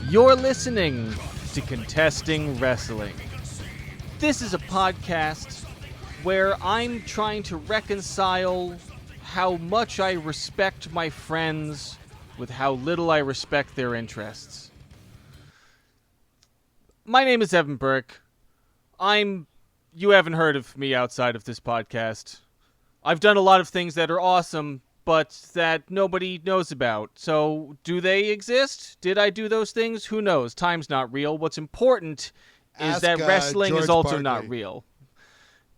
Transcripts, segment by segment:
You're listening to Contesting Wrestling. This is a podcast where I'm trying to reconcile how much I respect my friends with how little I respect their interests. My name is Evan Burke. You haven't heard of me outside of this podcast. I've done a lot of things that are awesome, but that nobody knows about. So, do they exist? Did I do those things? Who knows? Time's not real. What's important is that wrestling is also not real.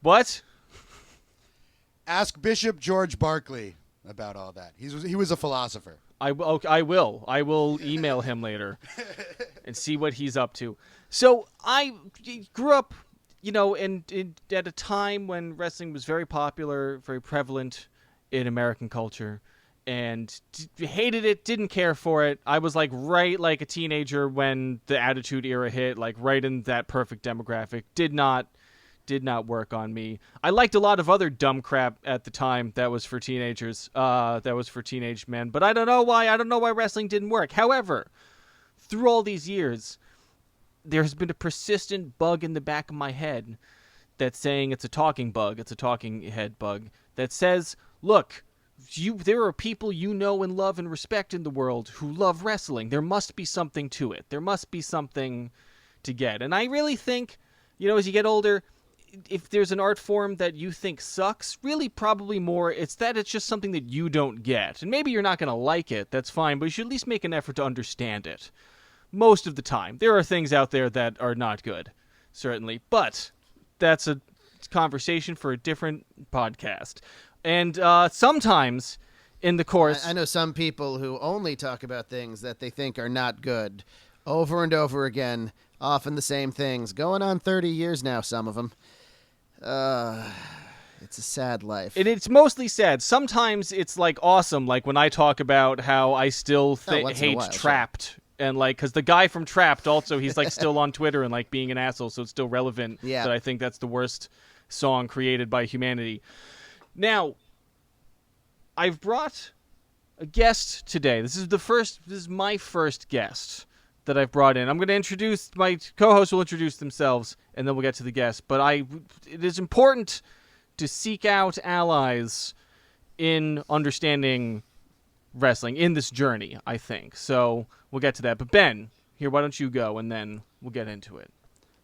What? Ask Bishop George Barkley about all that. He was a philosopher. I will email him later and see what he's up to. So, I grew up, at a time when wrestling was very popular, very prevalent in American culture, and hated it, didn't care for it. I was right like a teenager when the Attitude Era hit, right in that perfect demographic. Did not work on me. I liked a lot of other dumb crap at the time that was for teenagers, that was for teenage men, but I don't know why wrestling didn't work. However, through all these years, there's been a persistent bug in the back of my head that's saying it's a talking head bug that says, look, there are people you know and love and respect in the world who love wrestling. There must be something to it. There must be something to get. And I really think, as you get older, if there's an art form that you think sucks, really probably more it's just something that you don't get. And maybe you're not going to like it. That's fine, but you should at least make an effort to understand it. Most of the time. There are things out there that are not good, certainly. But that's a conversation for a different podcast. And sometimes in the course... I know some people who only talk about things that they think are not good over and over again, often the same things. Going on 30 years now, some of them. It's a sad life. And it's mostly sad. Sometimes it's awesome, when I talk about how I still hate Trapped. Sure. And because the guy from Trapped also, he's still on Twitter and being an asshole, so it's still relevant. Yeah. That I think that's the worst song created by humanity. Now, I've brought a guest today. This is my first guest that I've brought in. I'm going to introduce, my co-hosts will introduce themselves, and then we'll get to the guest. But it is important to seek out allies in understanding wrestling, in this journey, I think. So we'll get to that. But Ben, here, why don't you go, and then we'll get into it.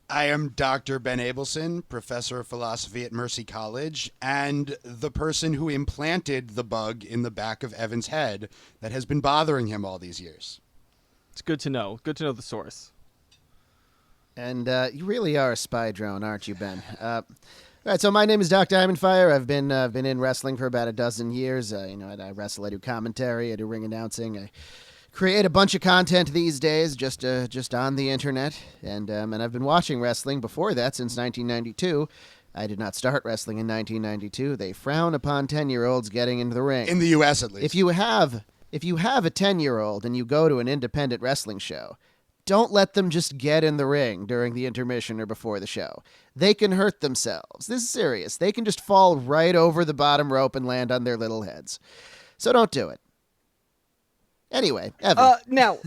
I am Dr. Ben Abelson, professor of philosophy at Mercy College, and the person who implanted the bug in the back of Evan's head that has been bothering him all these years. It's good to know. Good to know the source. And you really are a spy drone, aren't you, Ben? All right, so my name is Doc Diamondfire. I've been in wrestling for about a dozen years. I wrestle, I do commentary, I do ring announcing. I create a bunch of content these days, just on the internet, and I've been watching wrestling before that since 1992. I did not start wrestling in 1992. They frown upon 10-year-olds getting into the ring. In the U.S., at least. If you have a 10-year-old and you go to an independent wrestling show, don't let them just get in the ring during the intermission or before the show. They can hurt themselves. This is serious. They can just fall right over the bottom rope and land on their little heads. So don't do it. Anyway, Evan. Now,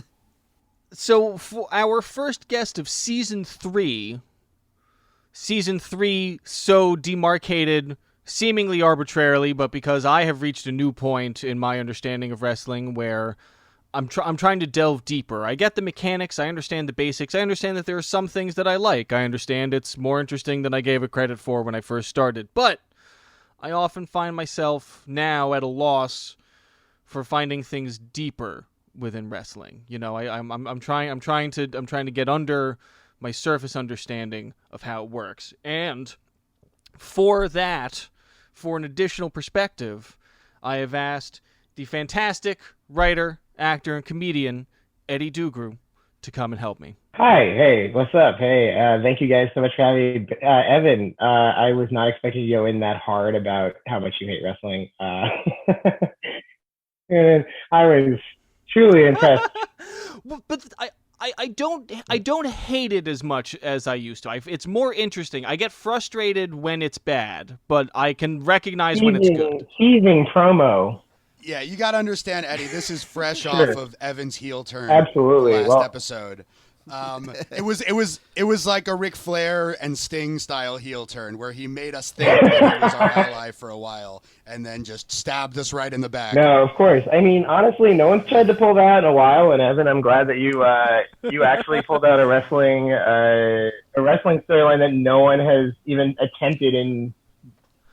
so for our first guest of season 3 so demarcated seemingly arbitrarily, but because I have reached a new point in my understanding of wrestling where I'm trying to delve deeper. I get the mechanics. I understand the basics. I understand that there are some things that I like. I understand it's more interesting than I gave it credit for when I first started. But I often find myself now at a loss for finding things deeper within wrestling. I'm trying to get under my surface understanding of how it works. And for an additional perspective, I have asked the fantastic writer, actor, and comedian Eddie Dougrou to come and help me. Hi, hey, what's up? Hey, thank you guys so much for having me. Evan, I was not expecting you to go in that hard about how much you hate wrestling. And I was truly impressed. But I don't hate it as much as I used to. It's more interesting. I get frustrated when it's bad, but I can recognize when it's good. Teasing promo. Yeah, you got to understand, Eddie. This is fresh Sure. off of Evan's heel turn. Absolutely. The last Well- episode. It was like a Ric Flair and Sting style heel turn where he made us think that he was our ally for a while and then just stabbed us right in the back. No, of course. I mean, honestly, no one's tried to pull that in a while. And Evan, I'm glad that you actually pulled out a wrestling storyline that no one has even attempted in,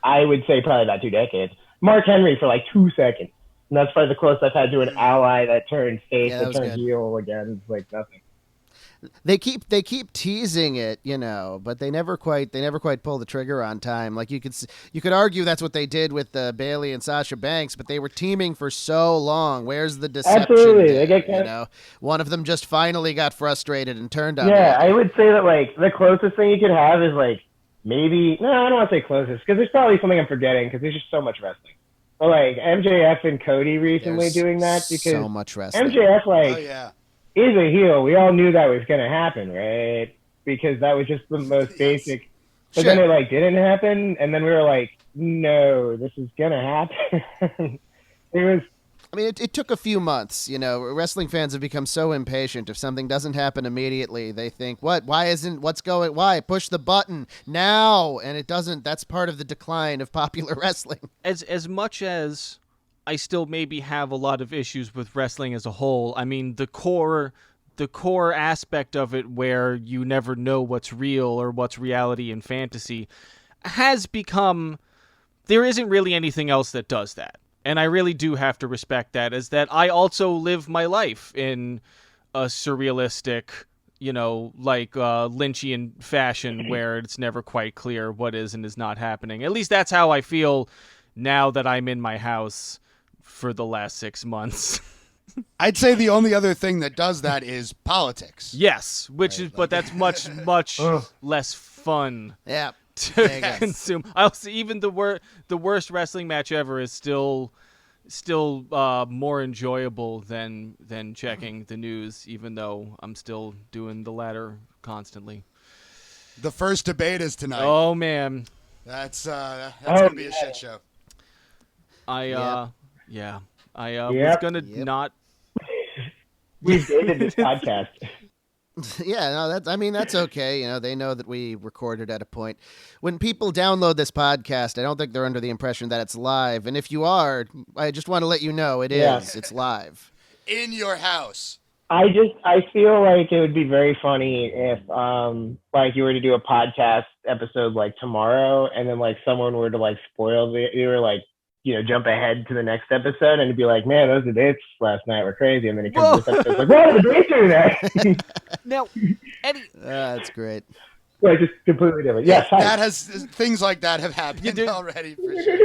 I would say, probably about 2 decades. Mark Henry for like 2 seconds, and that's probably the closest I've had to an ally that turned face, Yeah, that that was turned good. heel again. It's like nothing. They keep teasing it, but they never quite pull the trigger on time. Like you could argue that's what they did with Bailey and Sasha Banks, but they were teaming for so long. Where's the deception? Absolutely. there, They get one of them just finally got frustrated and turned on. Yeah, the I other. would say that like the closest thing you could have is like maybe no, I don't want to say closest because there's probably something I'm forgetting because there's just so much wrestling. But like MJF and Cody recently There's doing that because so much wrestling. MJF like Oh, yeah. is a heel. We all knew that was going to happen, right? Because that was just the most basic. But then Sure. it like didn't happen, and then we were like, no, this is going to happen. It was. I mean, it took a few months. Wrestling fans have become so impatient. If something doesn't happen immediately, they think, "What? Why? Push the button now!" And it doesn't. That's part of the decline of popular wrestling. As much as I still maybe have a lot of issues with wrestling as a whole, I mean the core aspect of it where you never know what's real or what's reality and fantasy has become, there isn't really anything else that does that. And I really do have to respect that, as that I also live my life in a surrealistic, Lynchian fashion where it's never quite clear what is and is not happening. At least that's how I feel now that I'm in my house for the last 6 months. I'd say the only other thing that does that is politics. Yes, but that's much less fun Yeah. to There you go. consume. I'll see even the worst wrestling match ever is still more enjoyable than checking the news, even though I'm still doing the latter constantly. The first debate is tonight. Oh man, That's gonna be a shit show. I Yep. was Yep. gonna Yep. not. We've dated this podcast. Yeah, no, that's okay. They know that we recorded at a point. When people download this podcast, I don't think they're under the impression that it's live. And if you are, I just want to let you know it is. Yeah. It's live. In your house. I feel like it would be very funny if like you were to do a podcast episode like tomorrow and then like someone were to like spoil you were like, jump ahead to the next episode and it'd be like, man, those debates last night were crazy. And then it comes to this episode, it's like, what are the debates doing that? Now, Eddie, That's great. Like just completely different. Yes, hi. That has things like that have happened already for sure.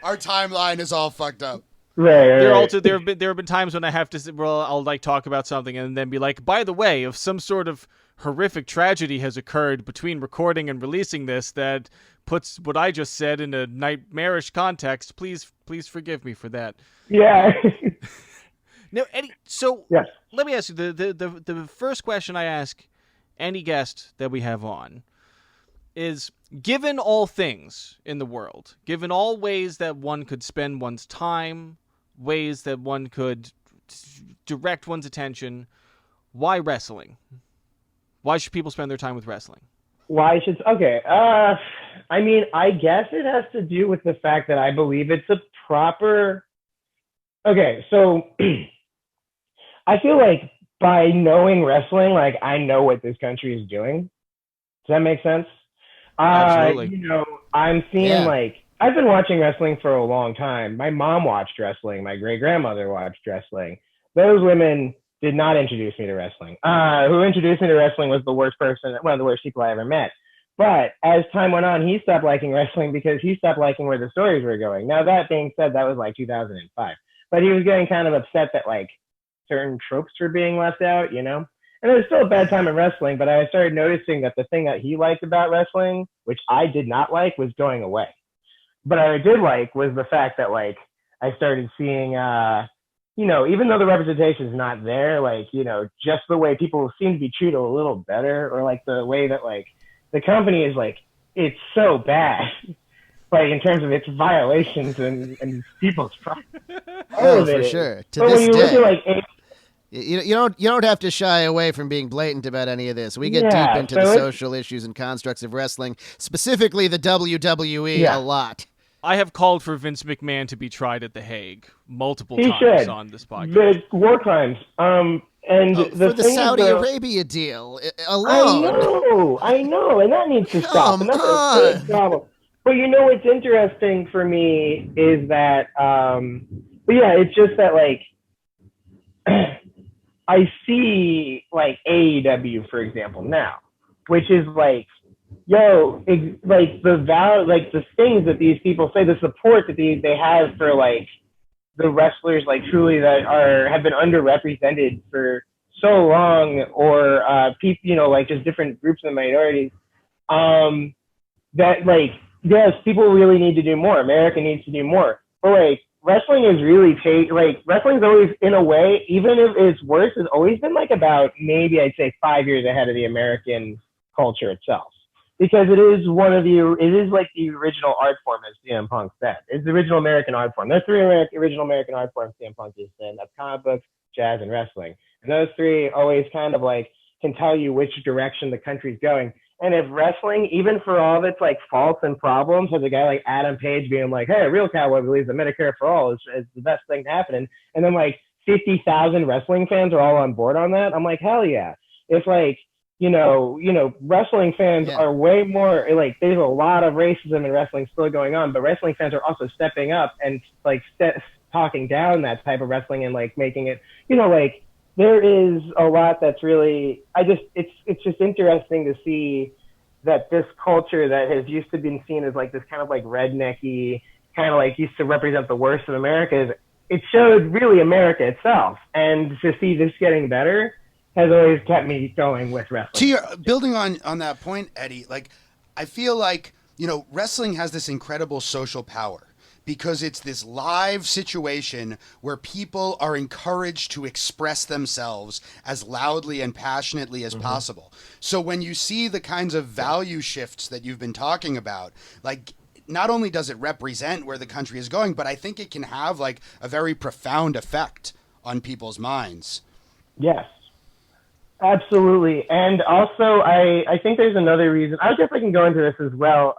Our timeline is all fucked up. Right. there have been times when I have to, I'll like talk about something and then be like, by the way, if some sort of horrific tragedy has occurred between recording and releasing this that puts what I just said in a nightmarish context, please forgive me for that. Yeah. Now, Eddie, so Yes. let me ask you, the first question I ask any guest that we have on is, given all things in the world, given all ways that one could spend one's time, ways that one could direct one's attention, why wrestling? Why should people spend their time with wrestling? Okay. I mean, I guess it has to do with the fact that I believe it's a proper. Okay, so I feel like by knowing wrestling, like I know what this country is doing. Does that make sense? Absolutely. I'm seeing Yeah. like I've been watching wrestling for a long time. My mom watched wrestling. My great grandmother watched wrestling. Those women did not introduce me to wrestling. Who introduced me to wrestling was one of the worst people I ever met. But as time went on, he stopped liking wrestling because he stopped liking where the stories were going. Now, that being said, that was like 2005. But he was getting kind of upset that like certain tropes were being left out, And it was still a bad time in wrestling, but I started noticing that the thing that he liked about wrestling, which I did not like, was going away. But I did like was the fact that like I started seeing, even though the representation is not there, like, just the way people seem to be treated a little better, or like the way that like the company is like, it's so bad. like in terms of its violations and people's privacy. Oh, for sure. To but this when you day. look at like You don't have to shy away from being blatant about any of this. We get Yeah, deep into so the it's- social issues and constructs of wrestling, specifically the WWE, Yeah. a lot. I have called for Vince McMahon to be tried at The Hague multiple he times should on this podcast. the war crimes. And the For the thing Saudi is, though, Arabia deal alone. I know, and that needs to stop. Come And that's a on. big problem. But you know what's interesting for me is that, but yeah, it's just that like I see like AEW, for example, now, which is like, like the like the things that these people say, the support that they have for like the wrestlers, like truly that have been underrepresented for so long, or people, like just different groups and minorities. That like, yes, people really need to do more. America needs to do more. But like, wrestling is really wrestling's always, in a way, even if it's worse, has always been like about maybe I'd say 5 years ahead of the American culture itself. Because it is like the original art form, as CM Punk said. It's the original American art form. There's three original American art forms CM Punk just said. That's comic books, jazz, and wrestling. And those three always kind of like can tell you which direction the country's going. And if wrestling, even for all of its like faults and problems, has a guy like Adam Page being like, hey, a real cowboy believes that Medicare for all is the best thing to happen. And then like 50,000 wrestling fans are all on board on that. I'm like, hell yeah. It's like, wrestling fans are way more like, there's a lot of racism in wrestling still going on, but wrestling fans are also stepping up and like talking down that type of wrestling and like making it, like, there is a lot that's really, it's just interesting to see that this culture that has used to been seen as like this kind of like rednecky, kind of like used to represent the worst of America, it showed really America itself. And to see this getting better has always kept me going with wrestling. Building on that point, Eddie, like, I feel like, wrestling has this incredible social power, because it's this live situation where people are encouraged to express themselves as loudly and passionately as possible. So when you see the kinds of value shifts that you've been talking about, like, not only does it represent where the country is going, but I think it can have like a very profound effect on people's minds. Yes, absolutely. And also, I think there's another reason. I guess I can go into this as well.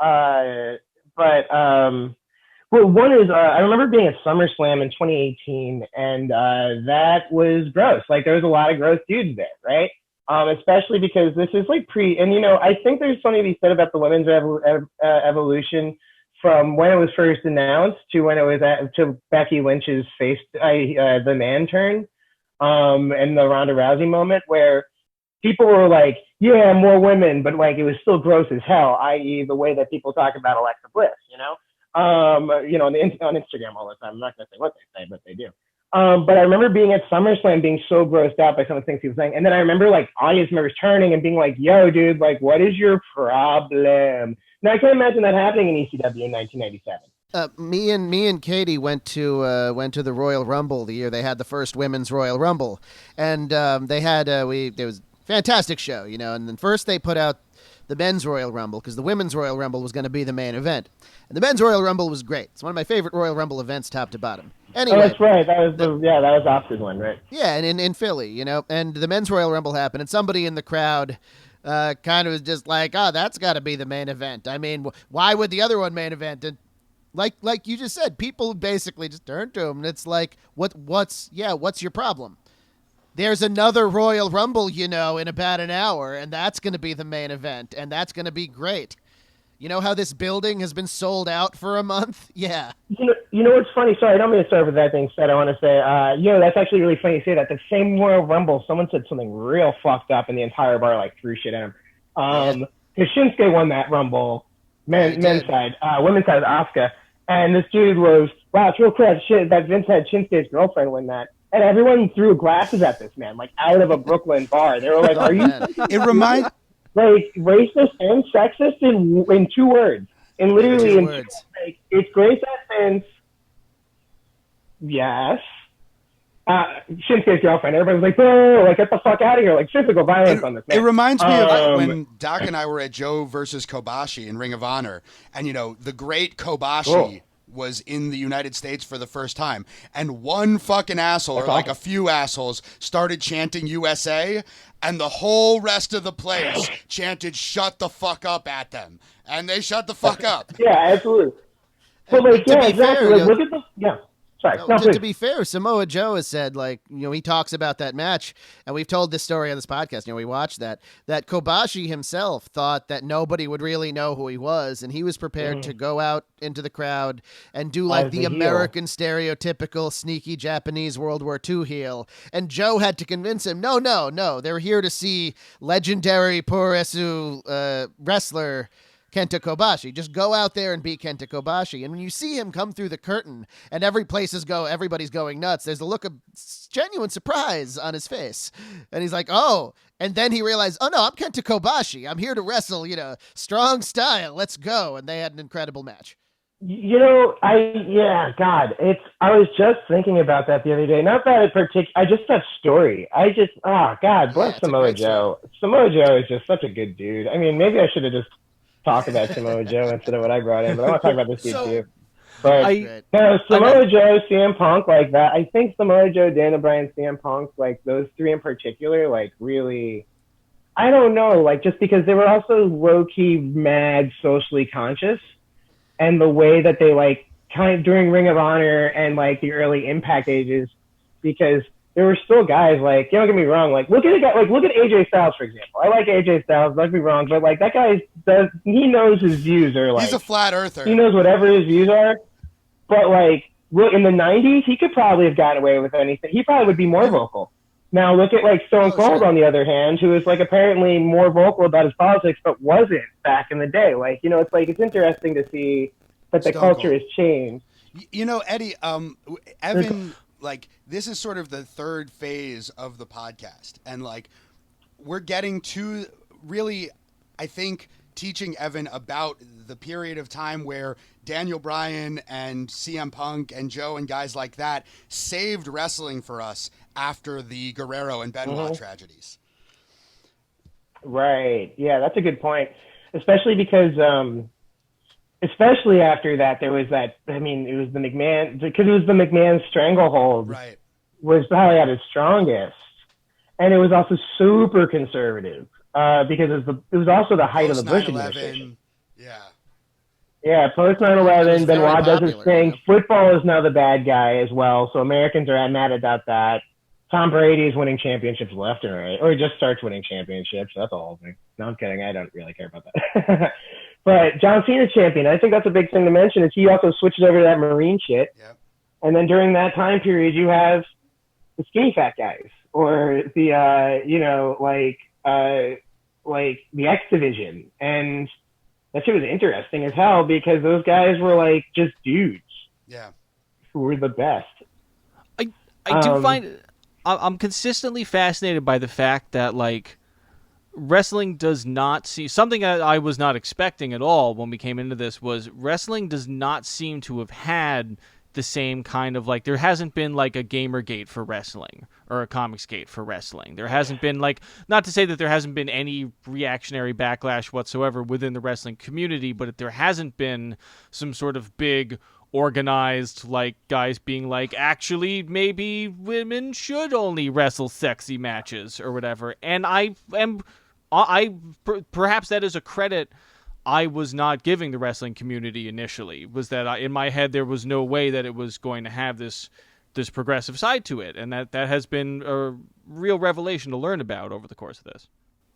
Well, one is I remember being at SummerSlam in 2018, and that was gross. Like, there was a lot of gross dudes there, right? Especially because this is like and I think there's something to be said about the women's evolution from when it was first announced to when it was to Becky Lynch's the man turn, and the Ronda Rousey moment, where people were like, yeah, more women, but like it was still gross as hell, i.e. the way that people talk about Alexa Bliss, on Instagram all the time. I'm not going to say what they say, but they do. But I remember being at SummerSlam being so grossed out by some of the things he was saying. And then I remember like audience members turning and being like, yo, dude, like, what is your problem? Now, I can't imagine that happening in ECW in 1997. Me and Katie went to the Royal Rumble the year they had the first women's Royal Rumble. And they had, there was a fantastic show, and then first they put out the men's Royal Rumble, because the women's Royal Rumble was going to be the main event. And the men's Royal Rumble was great. It's one of my favorite Royal Rumble events, top to bottom. Anyway, that's right. That was Oscar's one, right? Yeah, and in Philly, and the men's Royal Rumble happened, and somebody in the crowd kind of was just like, oh, that's got to be the main event. I mean, why would the other one main event? And like you just said, people basically just turned to him, and it's like, what's your problem? There's another Royal Rumble, in about an hour, and that's going to be the main event, and that's going to be great. You know how this building has been sold out for a month? Yeah. You know what's funny? Sorry, I don't mean to start with that being said. I want to say, that's actually really funny you say that. The same Royal Rumble, someone said something real fucked up, and the entire bar like threw shit at him. Because Shinsuke won that Rumble, men's side. Women's side is Asuka, and this dude was, wow, it's real crap shit that Vince had Shinsuke's girlfriend win that. And everyone threw glasses at this man, like out of a Brooklyn bar. They were like, "Are you?" It reminds like racist and sexist in 2 words, and literally in 2 words. Like, it's great that Vince, yes, Shinsuke's girlfriend. Everybody was like, bro, like, get the fuck out of here. Like, physical violence on this It man. reminds me of when Doc and I were at Joe versus Kobashi in Ring of Honor. And, the great Kobashi was in the United States for the first time. And one fucking asshole, or like a few assholes, started chanting USA. And the whole rest of the place chanted shut the fuck up at them. And they shut the fuck up. Yeah, absolutely. But, like, yeah, exactly. Like, look at the... Yeah. Sorry. To be fair, Samoa Joe has said, like, he talks about that match, and we've told this story on this podcast, we watched that Kobashi himself thought that nobody would really know who he was, and he was prepared to go out into the crowd and do, like, the American stereotypical sneaky Japanese World War II heel, and Joe had to convince him, no, they're here to see legendary Puroresu wrestler Kenta Kobashi. Just go out there and beat Kenta Kobashi. And when you see him come through the curtain and everybody's going nuts, there's a look of genuine surprise on his face. And he's like, oh. And then he realized, oh no, I'm Kenta Kobashi. I'm here to wrestle, strong style. Let's go. And they had an incredible match. I was just thinking about that the other day. Not that in particular, that story. God bless Samoa Joe. Samoa Joe is just such a good dude. I mean, maybe I should have just talk about Samoa Joe instead of what I brought in, but I want to talk about this dude too. But Samoa Joe, CM Punk, like that. I think Samoa Joe, Daniel Bryan, CM Punk, like those three in particular, like really, I don't know, like just because they were also low key mad, socially conscious, and the way that they like kind of during Ring of Honor and like the early Impact ages, because there were still guys like, don't get me wrong, like look at AJ Styles, for example. I like AJ Styles, don't get me wrong, but like that guy he knows his views are like, he's a flat earther. He knows whatever his views are. But like in the 90s, he could probably have gotten away with anything. He probably would be more vocal. Now look at like Stone Cold on the other hand, who is like apparently more vocal about his politics, but wasn't back in the day. Like, it's like it's interesting to see that the culture has changed. Eddie, Evan, like this is sort of the third phase of the podcast, and like we're getting to really, I think, teaching Evan about the period of time where Daniel Bryan and CM Punk and Joe and guys like that saved wrestling for us after the Guerrero and Benoit tragedies. Right. Yeah, that's a good point. Especially because, especially after that, there was that, it was the McMahon stranglehold. Right. Was probably at its strongest. And it was also super conservative. Because it was also the height of the Bush administration. Yeah, post 9/11, Benoit does his thing. Football is now the bad guy as well, so Americans are mad about that. Tom Brady is winning championships left and right, or he just starts winning championships. That's the whole thing. No, I'm kidding. I don't really care about that. But John Cena champion, I think that's a big thing to mention, is he also switches over to that Marine shit. Yep. And then during that time period, you have the skinny fat guys, or the, like the X Division, and that shit was interesting as hell because those guys were like just dudes. Yeah. Who were the best. I do find I'm consistently fascinated by the fact that like wrestling does not see something that I was not expecting at all when we came into this was wrestling does not seem to have had the same kind of like there hasn't been like a Gamergate for wrestling or a Comicsgate for wrestling. There hasn't been like, not to say that there hasn't been any reactionary backlash whatsoever within the wrestling community, but there hasn't been some sort of big organized like guys being like, actually maybe women should only wrestle sexy matches or whatever. And perhaps that is a credit I was not giving the wrestling community initially, was that in my head there was no way that it was going to have this progressive side to it, and that has been a real revelation to learn about over the course of this.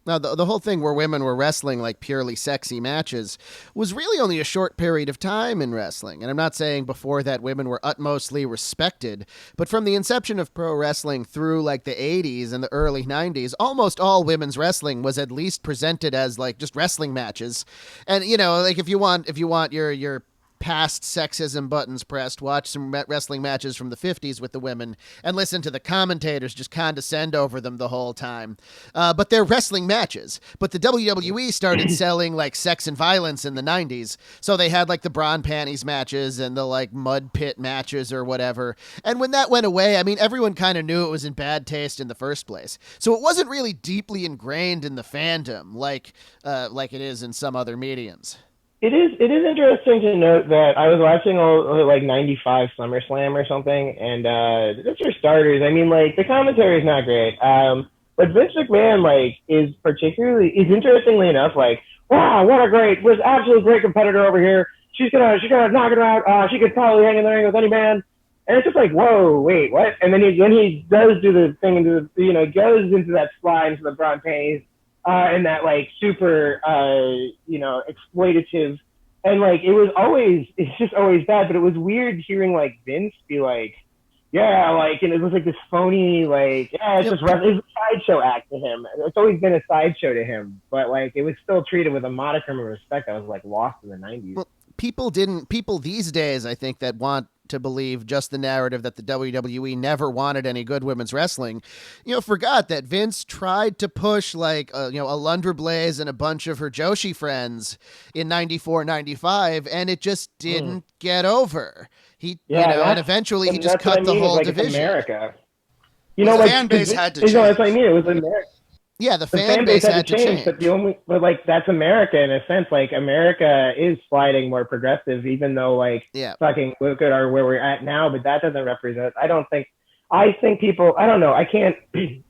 Now, the whole thing where women were wrestling like purely sexy matches was really only a short period of time in wrestling. And I'm not saying before that women were utmostly respected, but from the inception of pro wrestling through like the 80s and the early 90s, almost all women's wrestling was at least presented as like just wrestling matches. And, like if you want your past sexism buttons pressed, watch some wrestling matches from the 50s with the women, and listen to the commentators just condescend over them the whole time. But they're wrestling matches. But the WWE started selling like sex and violence in the 90s. So they had like the bra and panties matches and the like mud pit matches or whatever. And when that went away, I mean, everyone kind of knew it was in bad taste in the first place. So it wasn't really deeply ingrained in the fandom like it is in some other mediums. It is interesting to note that I was watching like 95 SummerSlam or something, and just for starters, I mean, like, the commentary is not great. But Vince McMahon, like, is interestingly enough, like, wow, was absolutely great competitor over here. She's gonna knock it out. She could probably hang in the ring with any man. And it's just like, whoa, wait, what? And then he does do the thing goes into that slide into the bra and panties. And that like super, exploitative, and like it's just always bad. But it was weird hearing like Vince be like, yeah, like, and it was like this phony, like, yeah, it's just it's a sideshow act to him. It's always been a sideshow to him, but like it was still treated with a modicum of respect that was like lost in the 90s. Well, people these days, I think, that want to believe just the narrative that the WWE never wanted any good women's wrestling, forgot that Vince tried to push like, Alundra Blaze and a bunch of her Joshi friends in 94, 95, and it just didn't get over. And eventually he just cut the whole division. America. The fan base had to change. That's what I mean. It was America. Yeah, the fan base had to change. But like, that's America in a sense. Like, America is sliding more progressive, even though fucking look at where we're at now. But that doesn't represent. I think people. I don't know. I can't.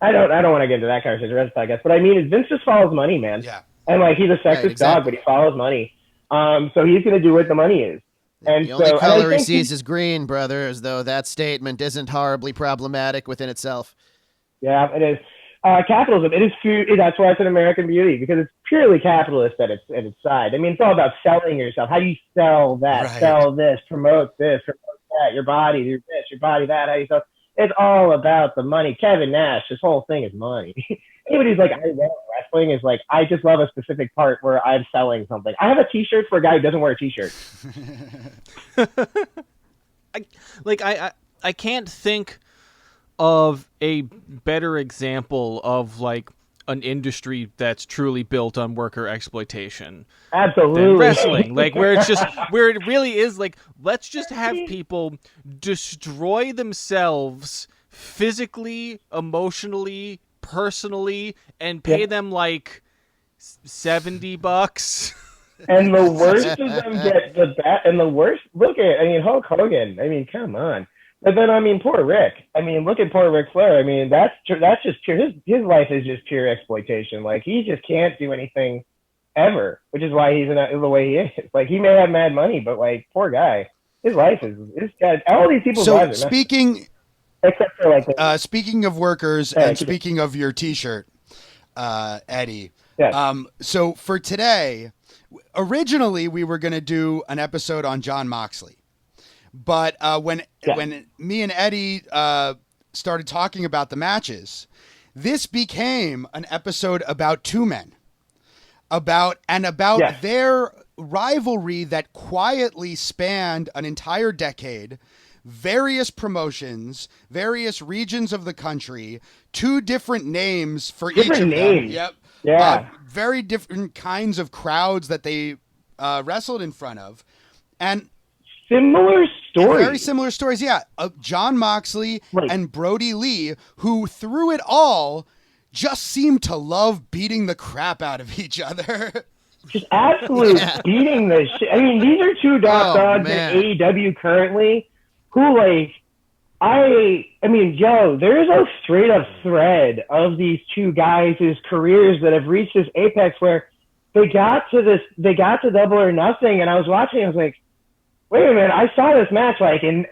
I don't want to get into that conversation, I guess. But I mean, Vince just follows money, man. Yeah. And like, he's a sexist dog, but he follows money. So he's gonna do what the money is. And the only color he sees is green, brother. As though that statement isn't horribly problematic within itself. Yeah, it is. Capitalism. It is food. That's why it's an American beauty, because it's purely capitalist at its side. I mean, it's all about selling yourself. How do you sell that? Right. Sell this. Promote this. Promote that. Your body. Your this. Your body that. How you sell. It's all about the money. Kevin Nash. His whole thing is money. Anybody who's like, I love wrestling is like, I just love a specific part where I'm selling something. I have a T-shirt for a guy who doesn't wear a T-shirt. I can't think of a better example of like an industry that's truly built on worker exploitation. Absolutely. Than wrestling, like where it really is like, let's just have people destroy themselves physically, emotionally, personally, and pay them like $70. And the worst of them get the best. And the worst, Hulk Hogan. I mean, come on. But then, I mean, poor Rick. I mean, look at poor Ric Flair. I mean, that's just pure. His life is just pure exploitation. Like, he just can't do anything ever, which is why he's the way he is. Like, he may have mad money, but like, poor guy. His life is. All these people's lives. So except for like. Speaking of workers and speaking of your T-shirt, Eddie. Yeah. So for today, originally we were going to do an episode on Jon Moxley. But when me and Eddie started talking about the matches, this became an episode about two men, about their rivalry that quietly spanned an entire decade, various promotions, various regions of the country, two different names for each of them. Yep. Yeah. Very different kinds of crowds that they wrestled in front of, and similar stories. Very similar stories, yeah. Jon Moxley and Brodie Lee, who through it all just seemed to love beating the crap out of each other. Just absolute beating the shit. I mean, these are two dogs in AEW currently who, like, I mean, there's a straight up thread of these two guys' careers that have reached this apex where they got to Double or Nothing, and I was watching, I was like, wait a minute, I saw this match like in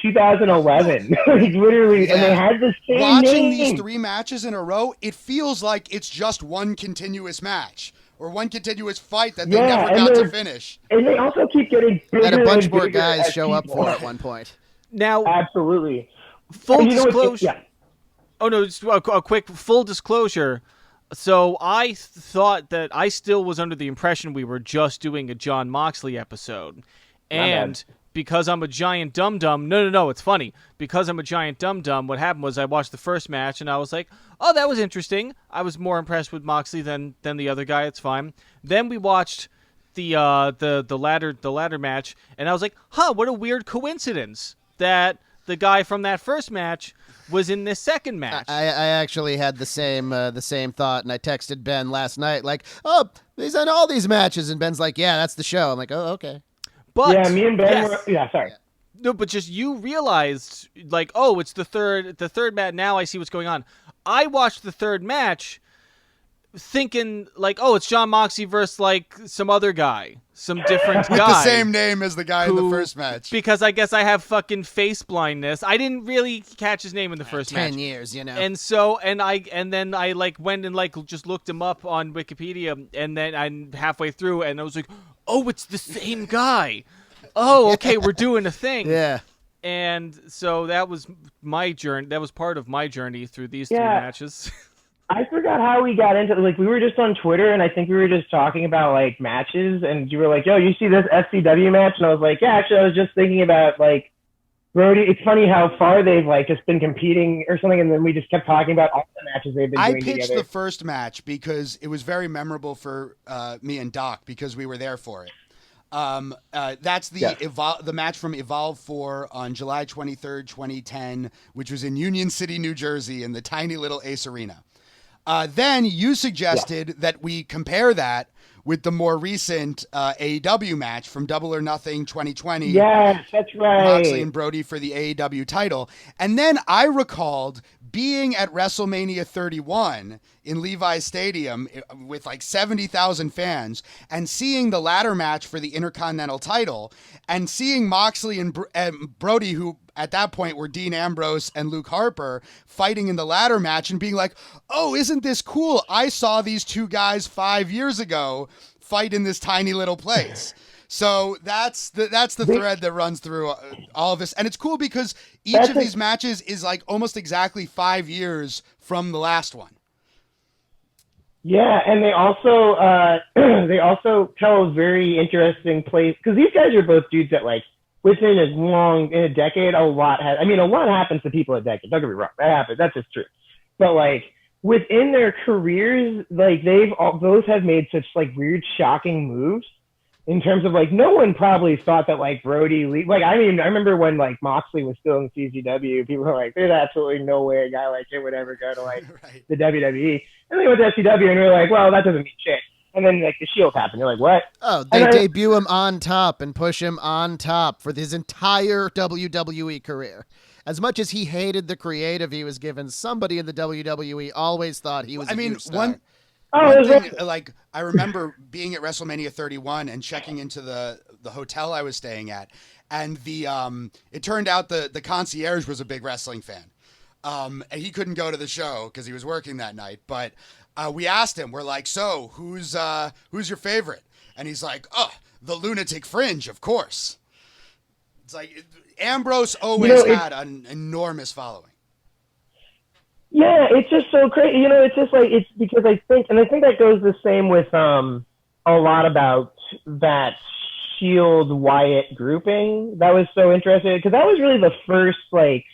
2011. Like, literally, and they had the same Watching name. these three matches in a row, it feels like it's just one continuous match or one continuous fight that they never got to finish. And they also keep getting bigger and a bunch and more bigger guys as show up people. for at one point. Now, absolutely. Full And disclosure. Oh no, just a quick full disclosure. So I thought that I still was under the impression we were just doing a Jon Moxley episode. And because I'm a giant dum-dum, no, it's funny. Because I'm a giant dum-dum, what happened was I watched the first match, and I was like, oh, that was interesting. I was more impressed with Moxley than the other guy. It's fine. Then we watched the ladder match, and I was like, what a weird coincidence that the guy from that first match was in this second match. I actually had the same thought, and I texted Ben last night, like, oh, he's in all these matches, and Ben's like, yeah, that's the show. I'm like, oh, okay. But yeah, me and Ben were, sorry. No, but just you realized, like, oh, it's the third match. Now I see what's going on. I watched the third match thinking, like, oh, it's Jon Moxley versus, like, some other guy. Some different with guy. With the same name as the guy in the first match. Because I guess I have fucking face blindness. I didn't really catch his name in the first match. 10 years, you know. And so, and then I, like, went and, like, just looked him up on Wikipedia, and then I'm halfway through, and I was like, oh, it's the same guy. Oh, okay, we're doing a thing. Yeah. And so that was my journey. That was part of my journey through these three matches. I forgot how we got into it. Like, we were just on Twitter, and I think we were just talking about, like, matches, and you were like, yo, you see this SCW match? And I was like, yeah, actually, I was just thinking about, like, Brodie. It's funny how far they've, like, just been competing or something, and then we just kept talking about all the matches they've been doing together. I pitched the first match because it was very memorable for me and Doc because we were there for it. That's the match from Evolve 4 on July 23rd, 2010, which was in Union City, New Jersey, in the tiny little Ace Arena. Then you suggested that we compare that with the more recent AEW match from Double or Nothing 2020. Yes, that's right. Moxley and Brodie for the AEW title. And then I recalled being at WrestleMania 31 in Levi's Stadium with like 70,000 fans and seeing the ladder match for the Intercontinental title and seeing Moxley and Brodie, who at that point were Dean Ambrose and Luke Harper, fighting in the ladder match and being like, oh, isn't this cool? I saw these two guys 5 years ago fight in this tiny little place. So that's the thread that runs through all of this. And it's cool because each of these matches is like almost exactly 5 years from the last one. Yeah, and they also tell a very interesting place, because these guys are both dudes that, like, within in a decade, a lot happens to people in a decade. Don't get me wrong, that happens. That's just true. But, like, within their careers, like, both have made such, like, weird, shocking moves. In terms of, like, no one probably thought that, like, Brodie, like, I mean, I remember when, like, Moxley was still in CZW, people were like, there's absolutely no way a guy like him would ever go to, like, the WWE. And then he went to SCW, and we were like, well, that doesn't mean shit. And then, like, the Shield happened. You're like, what? Oh, they debut him on top and push him on top for his entire WWE career. As much as he hated the creative he was given, somebody in the WWE always thought he was a huge star. One thing, like, I remember being at WrestleMania 31 and checking into the hotel I was staying at, and it turned out the concierge was a big wrestling fan. And he couldn't go to the show because he was working that night. But we asked him, we're like, so who's your favorite? And he's like, oh, the Lunatic Fringe, of course. It's like Ambrose always had an enormous following. Yeah, it's just so crazy. You know, it's just like, it's because I think that goes the same with a lot about that Shield Wyatt grouping. That was so interesting because that was really the first, like,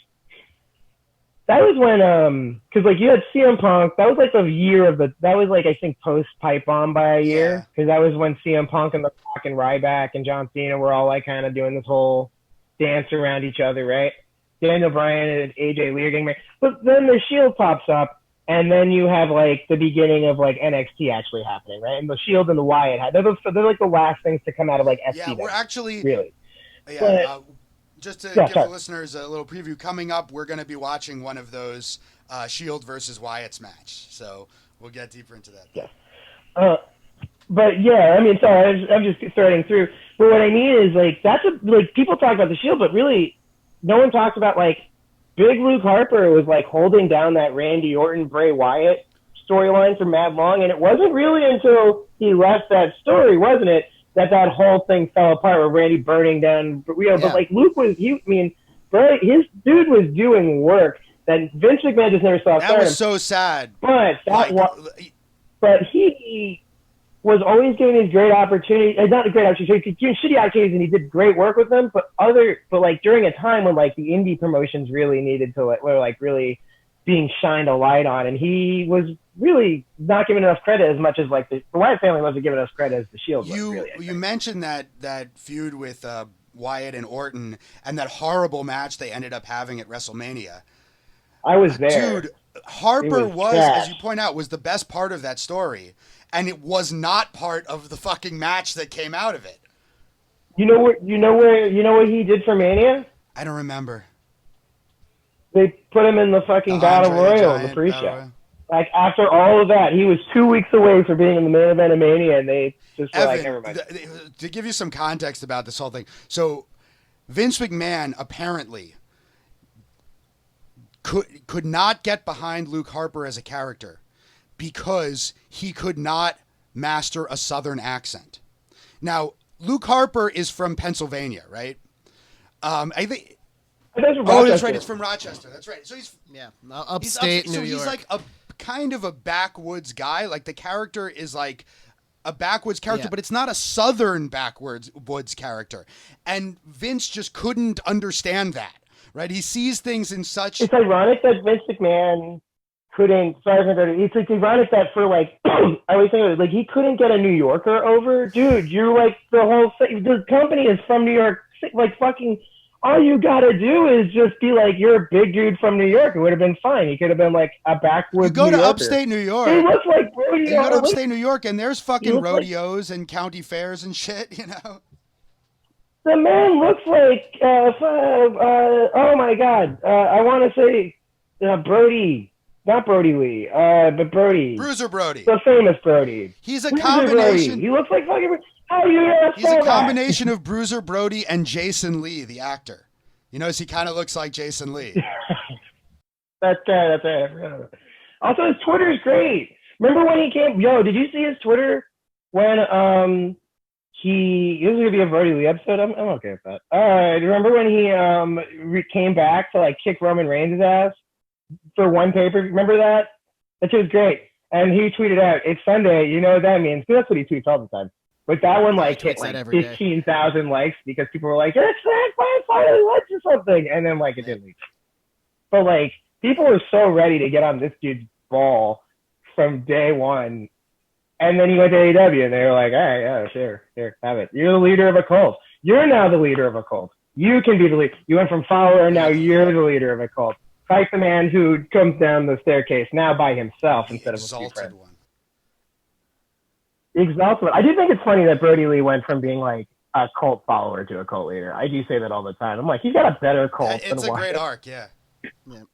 that was when because, like, you had CM Punk. That was like the year of that was, like, I think post Pipe Bomb by a year, because that was when CM Punk and The Rock and Ryback and John Cena were all, like, kind of doing this whole dance around each other, right? Daniel Bryan and AJ Lee are getting married. But then the Shield pops up, and then you have, like, the beginning of, like, NXT actually happening, right? And the Shield and the Wyatt they're like the last things to come out of, like, SCW. Yeah, we're actually really. Yeah, just to give the listeners a little preview, coming up, we're going to be watching one of those Shield versus Wyatt's match. So we'll get deeper into that. Yeah. But yeah, I mean, sorry, I'm just threading through. But what I mean is, like, like, people talk about the Shield, but really, no one talks about, like, Big Luke Harper was, like, holding down that Randy Orton, Bray Wyatt storyline for mad long, and it wasn't really until he left that story, wasn't it, that whole thing fell apart with Randy burning down. But like, Luke was, Bray, his dude was doing work that Vince McMahon just never saw. That was so sad. But he was always given these great opportunities, not great opportunities, shitty opportunities, and he did great work with them. But like during a time when like the indie promotions really needed to, were like really being shined a light on, and he was really not given enough credit as much as like the Wyatt family wasn't given enough credit as the Shield was. Really, you mentioned that feud with Wyatt and Orton and that horrible match they ended up having at WrestleMania. I was there, dude. Harper was, trash. as you point out, was the best part of that story, and it was not part of the fucking match that came out of it. You know what he did for Mania? I don't remember. They put him in the fucking Battle Royal in the pre-show. Like, after all of that, he was 2 weeks away from being in the main event of Mania, and they just were like, never mind. To give you some context about this whole thing, so Vince McMahon apparently could not get behind Luke Harper as a character because he could not master a Southern accent. Now, Luke Harper is from Pennsylvania, right? I think... that's right. It's from Rochester. That's right. So he's upstate New York. So he's like a kind of a backwoods guy. Like the character is like a backwoods character, but it's not a Southern backwoods character. And Vince just couldn't understand that. Right? He sees things in such. It's ironic that Vince McMahon couldn't. It's like ironic that for like I always think like he couldn't get a New Yorker over. Dude, you're like the company is from New York. Like fucking. All you gotta do is just be like, you're a big dude from New York. It would have been fine. He could have been like a backwoods. You go to upstate New York. He looks like rodeo. You go to upstate New York, and there's fucking rodeos and county fairs and shit. You know. The man looks like. Oh my God! I want to say Brodie, not Brodie Lee, but Brodie. Bruiser Brodie. The famous Brodie. He's a combination. He looks like fucking. He's a combination of Bruiser Brodie and Jason Lee, the actor. You notice he kind of looks like Jason Lee. That's right. Also, his Twitter is great. Remember when he came? Yo, did you see his Twitter when this is gonna be a Brodie Lee episode? I'm okay with that. Remember when he came back to like kick Roman Reigns' ass for one paper? Remember that? That shit was great. And he tweeted out, "It's Sunday. You know what that means?" That's what he tweets all the time. But that one like hit like 15,000 likes because people were like, "It's finally likes or something," and then like it didn't leak. But like people were so ready to get on this dude's ball from day one, and then he went to AEW, and they were like, "All right, yeah, sure, here, have it. You're the leader of a cult. You're now the leader of a cult. You can be the leader. You went from follower, now you're the leader of a cult. Fight the man who comes down the staircase now by himself instead of a few friends." Exalted. I do think it's funny that Brodie Lee went from being like a cult follower to a cult leader. I do say that all the time. I'm like, he's got a better cult. It's a great arc, yeah. It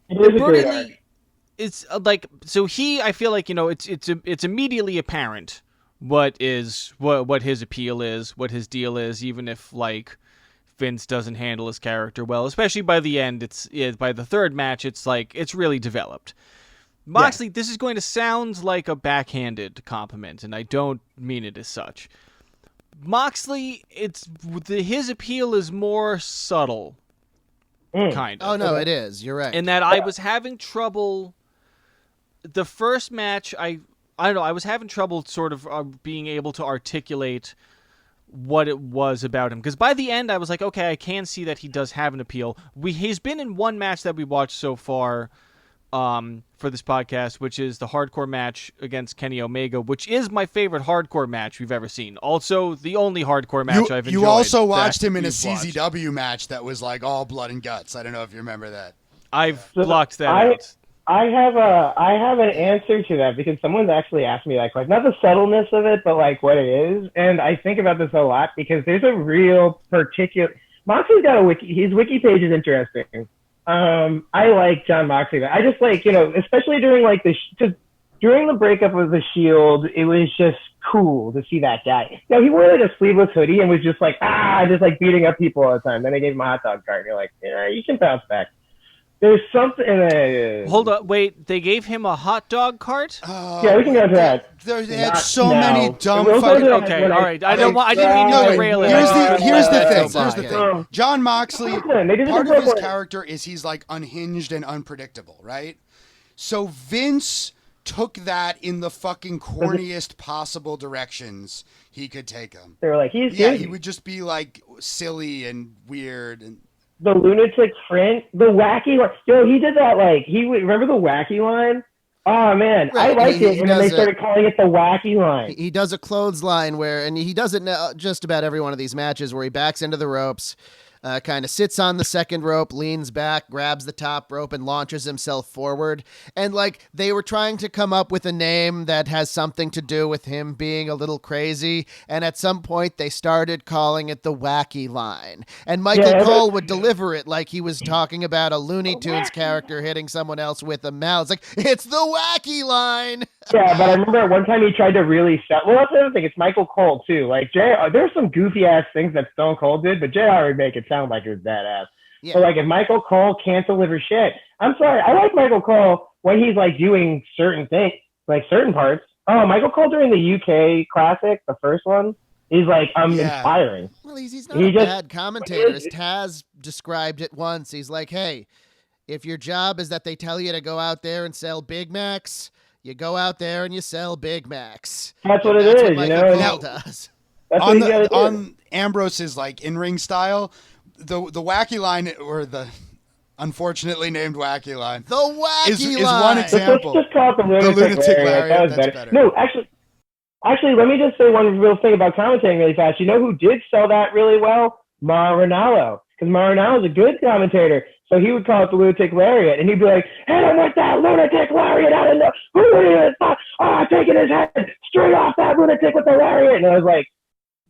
is a great arc. It's like so I feel like it's immediately apparent what his appeal is, what his deal is, even if like Vince doesn't handle his character well. Especially by the end, by the third match, it's like it's really developed. Moxley, this is going to sound like a backhanded compliment, and I don't mean it as such. Moxley, his appeal is more subtle, kind of. Oh, no, it is. You're right. In that I was having trouble... The first match, I don't know, I was having trouble sort of being able to articulate what it was about him. Because by the end, I was like, okay, I can see that he does have an appeal. He's been in one match that we watched so far... for this podcast, which is the hardcore match against Kenny Omega, which is my favorite hardcore match we've ever seen. Also, the only hardcore match I've enjoyed. You also watched him in a CZW match that was like all blood and guts. I don't know if you remember that. I've blocked that out. I have an answer to that because someone's actually asked me that question. Not the subtleness of it, but like what it is. And I think about this a lot because there's a real particular... Moxley's got a wiki. His wiki page is interesting. I like John Moxley. I just like, especially during like during the breakup of the Shield, it was just cool to see that guy. He wore like a sleeveless hoodie and was just like, just like beating up people all the time. Then they gave him a hot dog cart and you're like, you can bounce back. There's something. Hold up, wait. They gave him a hot dog cart? Yeah, we can go into that. They had so many dumb fucking. Okay, all right. I didn't mean to derail it. Here's the thing. John Moxley. Part of his character is he's like unhinged and unpredictable, right? So Vince took that in the fucking corniest possible directions he could take him. They were like, he's Yeah, crazy. he would just be like silly and weird and. The lunatic friend, the wacky line. Yo, he did that like he would remember the wacky line. Oh man, Right, I liked he it, and then they does started calling it the wacky line. He does a clothesline and he does it just about every one of these matches where he backs into the ropes, kind of sits on the second rope, leans back, grabs the top rope, and launches himself forward. And like they were trying to come up with a name that has something to do with him being a little crazy. And at some point they started calling it the wacky line. And Michael Cole would deliver it like he was talking about a Looney Tunes character hitting someone else with a mallet. It's like, it's the wacky line. Yeah, but I remember at one time he tried to really sell. Well, that's the other thing. It's Michael Cole too. Like there's some goofy ass things that Stone Cold did, but JR would make it sound like it was badass. Yeah. So like if Michael Cole can't deliver shit, I'm sorry. I like Michael Cole when he's like doing certain things, like certain parts. Oh, Michael Cole during the UK Classic, the first one, is like inspiring. Well, he's not a bad commentator. As Taz described it once, he's like, hey, if your job is that they tell you to go out there and sell Big Macs, you go out there and you sell Big Macs. That's what it is, you know. Cole does. On Ambrose's like in-ring style, the wacky line, or the unfortunately named wacky line, the wacky line is one example. Let's just call it the lunatic lariat. That was better. No, actually, let me just say one real thing about commentating really fast. You know who did sell that really well? Marinello, because Marinello's a good commentator. So he would call it the lunatic lariat, and he'd be like, hit him with that lunatic lariat out of the, who is that? Oh, taking his head straight off that lunatic with the lariat. And I was like,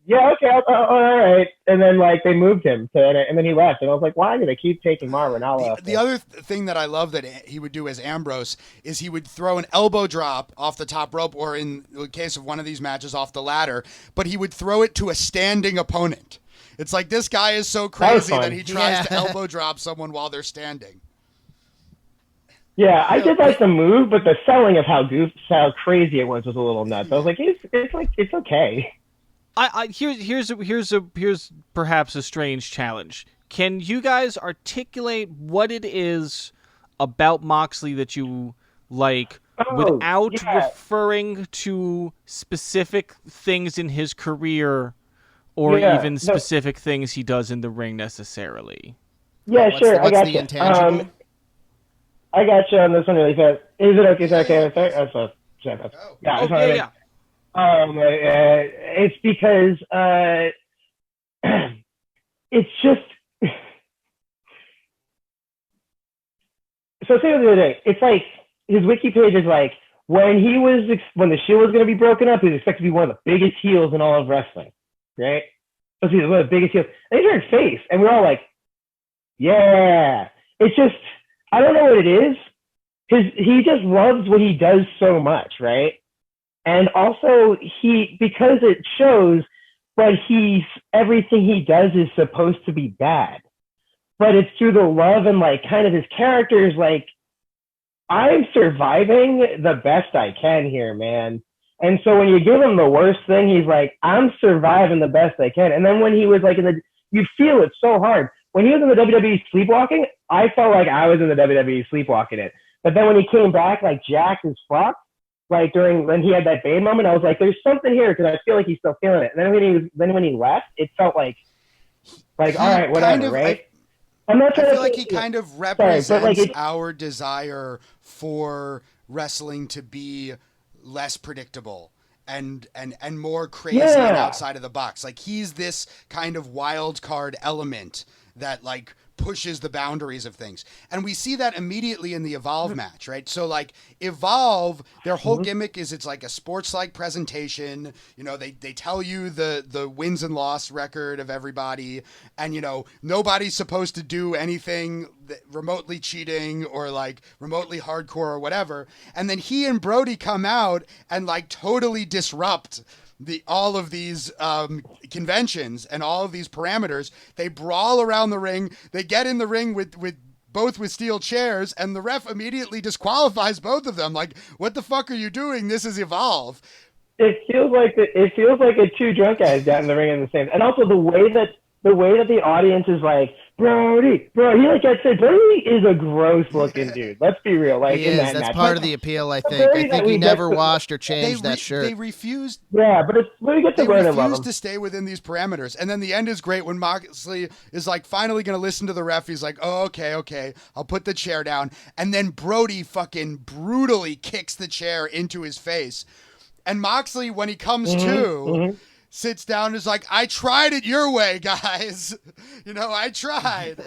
yeah, okay, all right. And then, like, they moved him, and then he left. And I was like, why do they keep taking Marinello? The other thing that I love that he would do as Ambrose is he would throw an elbow drop off the top rope, or in the case of one of these matches, off the ladder, but he would throw it to a standing opponent. It's like this guy is so crazy that he tries to elbow drop someone while they're standing. Yeah, I did like the move, but the selling of how crazy it was a little nuts. I was like, it's okay. Here's perhaps a strange challenge. Can you guys articulate what it is about Moxley that you like without referring to specific things in his career? Or even specific things he does in the ring necessarily. Yeah, sure. I got you. I got you on this one really fast. Is it okay? Is that okay? Yeah. It's because it's just. So say the other day, it's like his wiki page is like when the Shield was going to be broken up, he was expected to be one of the biggest heels in all of wrestling. Right? So he's one of the biggest heels. And he turned face, and we're all like, yeah. It's just, I don't know what it is. He just loves what he does so much, right? And also, because it shows, but everything he does is supposed to be bad. But it's through the love and, like, kind of his characters, like, I'm surviving the best I can here, man. And so when you give him the worst thing, he's like, I'm surviving the best I can. And then when he was like you feel it so hard. When he was in the WWE sleepwalking, I felt like I was in the WWE sleepwalking it. But then when he came back, like jacked as fuck, like when he had that Bane moment, I was like, there's something here because I feel like he's still feeling it. And then when he left, it felt like all right, whatever, right? I'm not trying I feel like he kind of represents our desire for wrestling to be less predictable and more crazy and outside of the box. Like he's this kind of wild card element that like pushes the boundaries of things. And we see that immediately in the Evolve match, right? So like Evolve, their whole gimmick is it's like a sports-like presentation. You know, they tell you the wins and loss record of everybody. And, you know, nobody's supposed to do anything remotely cheating or like remotely hardcore or whatever. And then he and Brodie come out and like totally disrupt all of these conventions and all of these parameters. They brawl around the ring. They get in the ring with steel chairs, and the ref immediately disqualifies both of them. Like, what the fuck are you doing? This is Evolve. It feels like two drunk guys got in the ring in the same. And also the way that the audience is like Brodie, bro, he like I said, Brodie is a gross looking dude. Let's be real. Like He in is. that That's match, part like, of the appeal, I the think. Brodie I that think we he get never to- washed or changed that shirt. They refused. Yeah, but it's we get to They learn and love refused him. to stay within these parameters. And then the end is great when Moxley is like finally going to listen to the ref. He's like, oh, okay. I'll put the chair down. And then Brodie fucking brutally kicks the chair into his face. And Moxley, when he comes to, sits down and is like, I tried it your way, guys. I tried.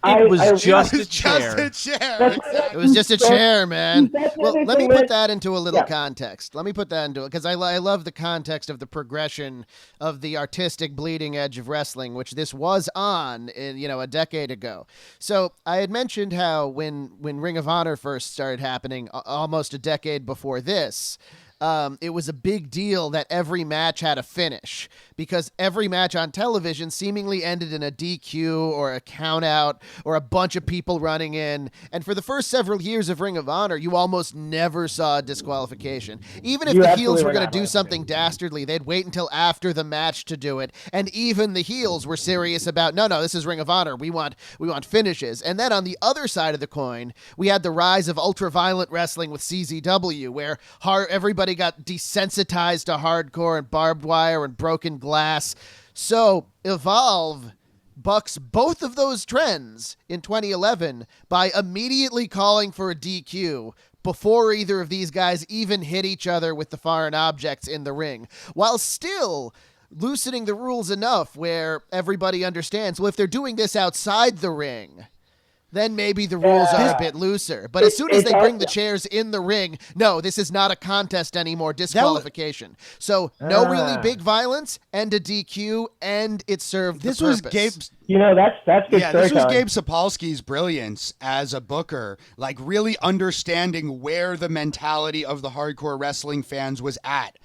It was just It a was chair. just a chair. It was just a chair, man. That's the Well, other let me thing, put man. that into a little Yeah. context. Let me put that into it because I love the context of the progression of the artistic bleeding edge of wrestling, which this was on, a decade ago. So I had mentioned how when Ring of Honor first started happening, almost a decade before this. It was a big deal that every match had a finish because every match on television seemingly ended in a DQ or a count out or a bunch of people running in. And for the first several years of Ring of Honor, you almost never saw a disqualification. Even if You the absolutely heels were were going not to do right. something dastardly, they'd wait until after the match to do it. And even the heels were serious about, no, this is Ring of Honor. We want finishes. And then on the other side of the coin, we had the rise of ultra-violent wrestling with CZW, where everybody got desensitized to hardcore and barbed wire and broken glass. So Evolve bucks both of those trends in 2011 by immediately calling for a DQ before either of these guys even hit each other with the foreign objects in the ring, while still loosening the rules enough where everybody understands, well, if they're doing this outside the ring, then maybe the rules are a bit looser. But as soon as they bring the chairs in the ring, no, this is not a contest anymore, disqualification. So no really big violence and a DQ, and it served This the was purpose. Gabe's. That's good Yeah, this was storytelling. Gabe Sapolsky's brilliance as a booker, like really understanding where the mentality of the hardcore wrestling fans was at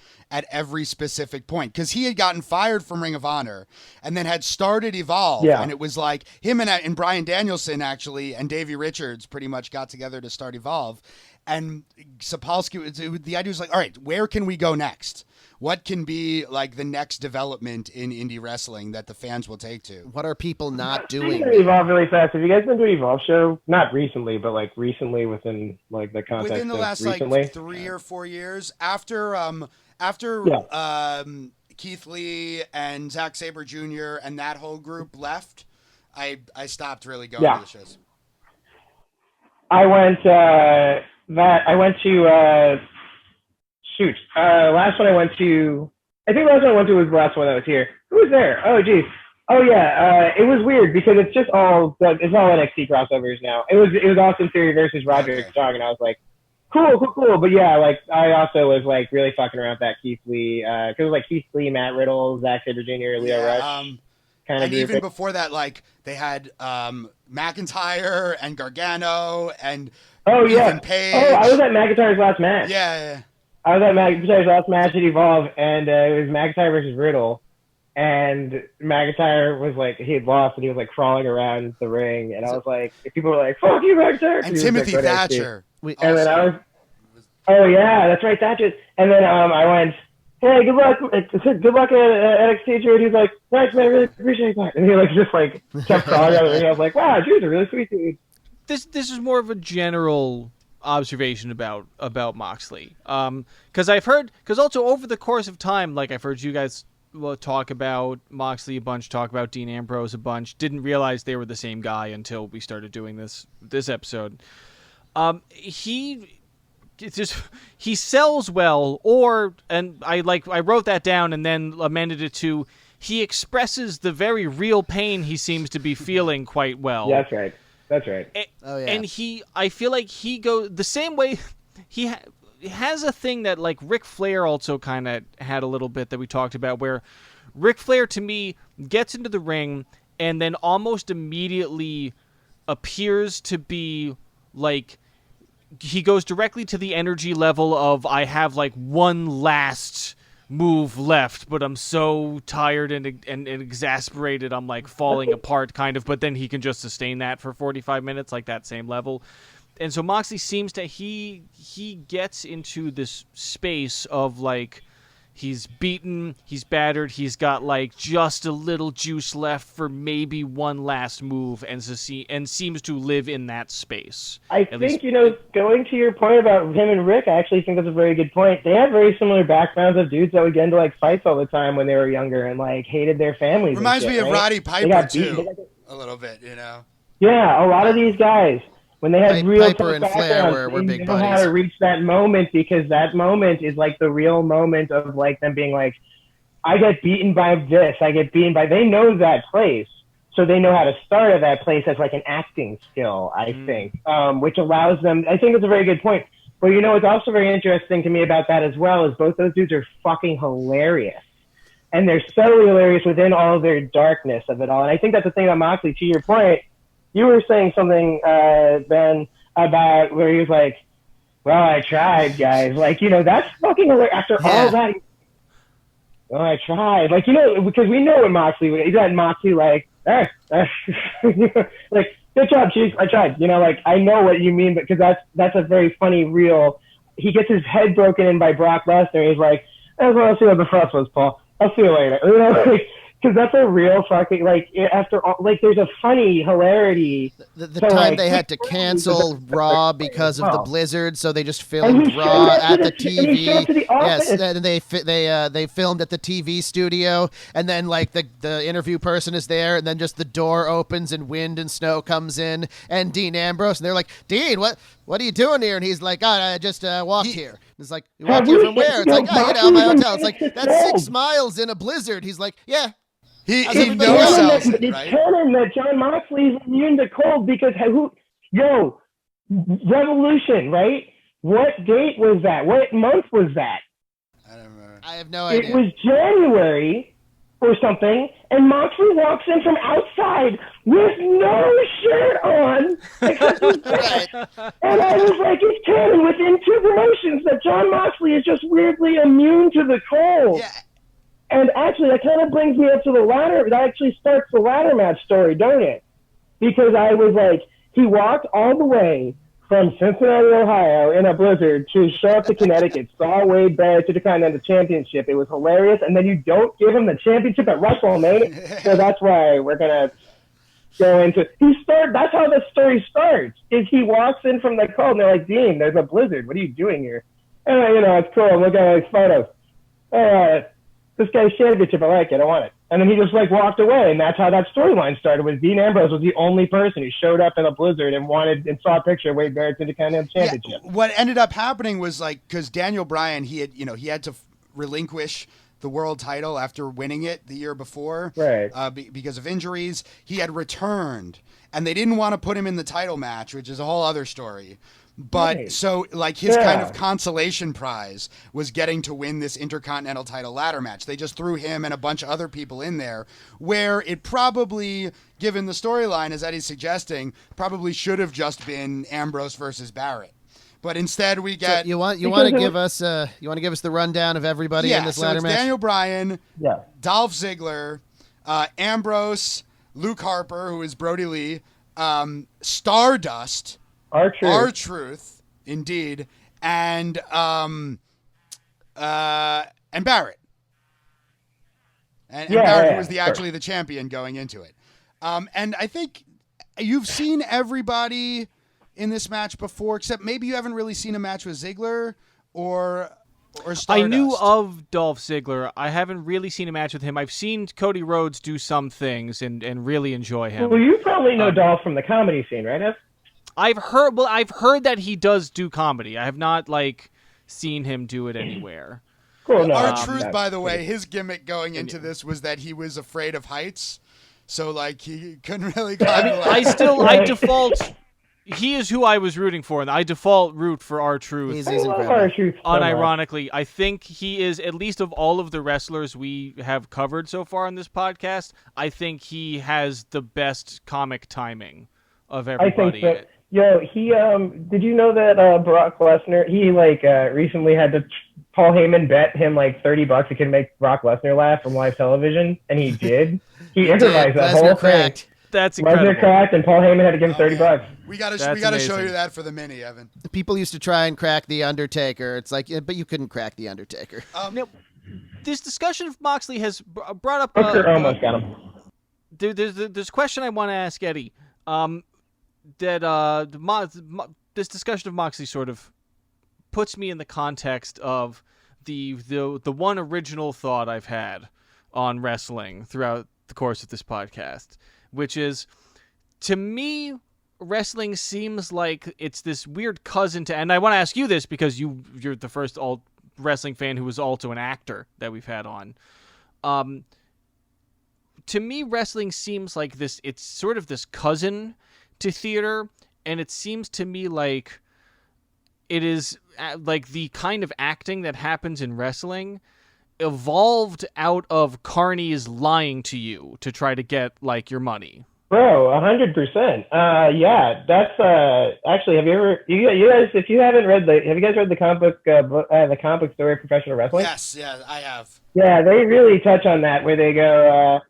every specific point. Because he had gotten fired from Ring of Honor and then had started Evolve. Yeah. And it was like him and Bryan Danielson, actually, and Davey Richards pretty much got together to start Evolve. And Sapolsky, the idea was like, all right, where can we go next? What can be like the next development in indie wrestling that the fans will take to? What are people not Speaking doing? of Evolve really fast. Have you guys been to Evolve show? Not recently, but like recently within like the context Within the of last recently. like 3 or 4 years, after Keith Lee and Zack Sabre Jr. and that whole group left, I stopped really going to the shows. I went to last one I went to, I think the last one I went to was the last one that was here. Who was there? Oh geez. Oh yeah. It was weird because it's all NXT crossovers now. It was Austin Theory versus Roderick Strong, and I was like, cool. But yeah, like I also was like really fucking around with that Keith Lee, because it was like Keith Lee, Matt Riddle, Zack Sabre Jr., Leo Rush. Kind of and even before that, like they had McIntyre and Gargano and Ethan Page. Oh, I was at McIntyre's last match. Yeah. I was at McIntyre's last match at Evolve, and it was McIntyre versus Riddle. And McIntyre was like, he had lost, and he was like crawling around the ring. And I was like, people were like, fuck you, McIntyre. And Timothy Thatcher. And then I was, oh yeah, that's right, Thatcher. And then I went, hey, good luck at NXT, Drew. And he was like, thanks, man, I really appreciate that. And he like just like kept crawling around the ring. I was like, wow, Drew's a really sweet dude. This is more of a general observation about Moxley, because also over the course of time, like I've heard you guys talk about Moxley a bunch, talk about Dean Ambrose a bunch. Didn't realize they were the same guy until we started doing this episode. He sells well, and I wrote that down and then amended it to, he expresses the very real pain he seems to be feeling quite well. Yeah, that's right. And I feel like he goes the same way. He has a thing that like Ric Flair also kind of had a little bit that we talked about, where Ric Flair to me gets into the ring and then almost immediately appears to be like, he goes directly to the energy level of, I have like one last move left, but I'm so tired and exasperated, I'm like falling apart kind of, but then he can just sustain that for 45 minutes, like that same level. And so Moxley seems to, he gets into this space of like, He's beaten, he's battered, he's got like just a little juice left for maybe one last move, and seems to live in that space. I think, going to your point about him and Rick, I actually think that's a very good point. They have very similar backgrounds of dudes that would get into like fights all the time when they were younger and like hated their families. Reminds me of right? Roddy Piper too, a little bit, Yeah, a lot of these guys, when they had real Piper and Flair were big know how buddies. to reach that moment, because that moment is like the real moment of like them being like, I get beaten by this, they know that place. So they know how to start at that place as like an acting skill, I think, which allows them, I think it's a very good point. But what's also very interesting to me about that as well is both those dudes are fucking hilarious. And they're so hilarious within all of their darkness of it all. And I think that's the thing about Moxley, to your point. You were saying something, Ben, about where he was like, well, I tried, guys. Like, that's fucking hilarious. After all that, well, I tried. Like, because we know what Moxley would. He's had Moxley like, like, good job, Chief. I tried. Like, I know what you mean, because that's a very funny, real. He gets his head broken in by Brock Lesnar. He's like, I'll see what the fuss was, Paul. I'll see you later. Because that's a real fucking, like, after all, like, there's a funny hilarity. The time they had to cancel Raw because of the blizzard, so they just filmed Raw at the TV. Yes, and they filmed at the TV studio, and then like the interview person is there, and then just the door opens and wind and snow comes in, and Dean Ambrose, and they're like, Dean, what are you doing here? And he's like, I just walked here. It's like, you walked here from where? It's like, my hotel. It's like, that's 6 miles in a blizzard. He's like, yeah. He no-sells it, it's right? canon that John Moxley's immune to cold because Revolution, right? What date was that? What month was that? I don't remember. I have no idea. It was January or something, and Moxley walks in from outside with no shirt on. And I was like, it's canon within 2 promotions that John Moxley is just weirdly immune to the cold. Yeah. And actually, that kind of brings me up to the ladder. That actually starts the ladder match story, don't it? Because I was like, he walked all the way from Cincinnati, Ohio, in a blizzard to show up to Connecticut, saw Wade Barrett to the Continental Championship. It was hilarious. And then you don't give him the championship at WrestleMania. So that's why we're going to go into that's how the story starts, is he walks in from the cold, and they're like, Dean, there's a blizzard. What are you doing here? And, it's cool. I'm looking at his photos. This guy's championship, I like it, I want it. And then he just like walked away, and that's how that storyline started. Was Dean Ambrose was the only person who showed up in a blizzard and saw a picture of Wade Barrett's Intercontinental Championship. Yeah, what ended up happening was like, because Daniel Bryan, he had to relinquish the world title after winning it the year before, right? Because of injuries. He had returned, and they didn't want to put him in the title match, which is a whole other story. But so like his kind of consolation prize was getting to win this Intercontinental title ladder match. They just threw him and a bunch of other people in there, where it probably, given the storyline as Eddie's suggesting, probably should have just been Ambrose versus Barrett. But instead we get you want to give us the rundown of everybody in this ladder match? Daniel Bryan, Dolph Ziggler, Ambrose, Luke Harper, who is Brodie Lee, Stardust, R-Truth, indeed, and Barrett. And Barrett, who was actually the champion going into it. And I think you've seen everybody in this match before, except maybe you haven't really seen a match with Ziggler or Stardust. I knew of Dolph Ziggler. I haven't really seen a match with him. I've seen Cody Rhodes do some things and really enjoy him. Well, you probably know Dolph from the comedy scene, right, Ev? I've heard that he does do comedy. I have not seen him do it anywhere. Cool. No, R-Truth, by the way, his gimmick going into this was that he was afraid of heights, so he couldn't really climb the ladder. I default. He is who I was rooting for, and I default root for R-Truth. He's incredible. Unironically, I think he is, at least of all of the wrestlers we have covered so far on this podcast, I think he has the best comic timing of everybody. I think that. Yo, he did you know that Brock Lesnar, he recently had to Paul Heyman bet him $30 he could make Brock Lesnar laugh from live television, and he did. He improvised that whole thing. That's incredible. Lesnar cracked, and Paul Heyman had to give him $30. We gotta show you that for the mini, Evan. People used to try and crack the Undertaker. It's like, but you couldn't crack the Undertaker. this discussion of Moxley has brought up. Booker almost got him. There's a question I want to ask Eddie. This discussion of Moxley sort of puts me in the context of the one original thought I've had on wrestling throughout the course of this podcast, which is, to me, wrestling seems like it's this weird cousin to, and I want to ask you this because you're the first wrestling fan who was also an actor that we've had on. To me, wrestling seems like this. It's sort of this cousin to theater, and it seems to me like it is like the kind of acting that happens in wrestling evolved out of carnies lying to you to try to get like your money. Bro, 100%. Yeah, that's actually. Have you ever? You guys, if you haven't read have you guys read the comic book, the comic book story of professional wrestling? Yes, yeah, I have. Yeah, they really touch on that where they go.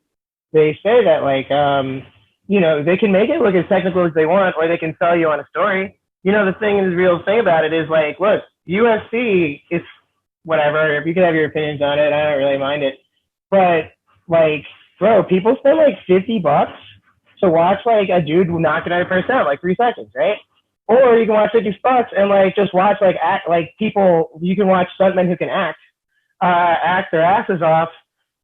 They say that like, they can make it look as technical as they want, or they can sell you on a story. The real thing about it is like, look, UFC is whatever. You can have your opinions on it. I don't really mind it, but like, bro, people spend like $50 to watch like a dude knock it out of first down, like 3 seconds, right? Or you can watch $50 and like just watch like act like people. You can watch stuntmen who can act their asses off.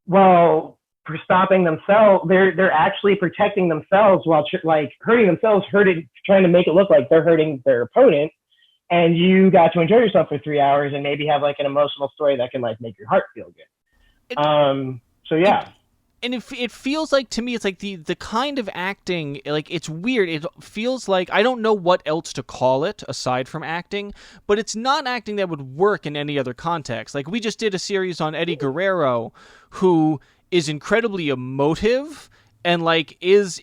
Well, for stopping themselves, they're actually protecting themselves while like hurting themselves, trying to make it look like they're hurting their opponent. And you got to enjoy yourself for 3 hours and maybe have like an emotional story that can like make your heart feel good. So yeah. And it feels like, to me, it's like the kind of acting, like, it's weird. It feels like, I don't know what else to call it aside from acting, but it's not acting that would work in any other context. Like, we just did a series on Eddie Guerrero, who is incredibly emotive and, like, is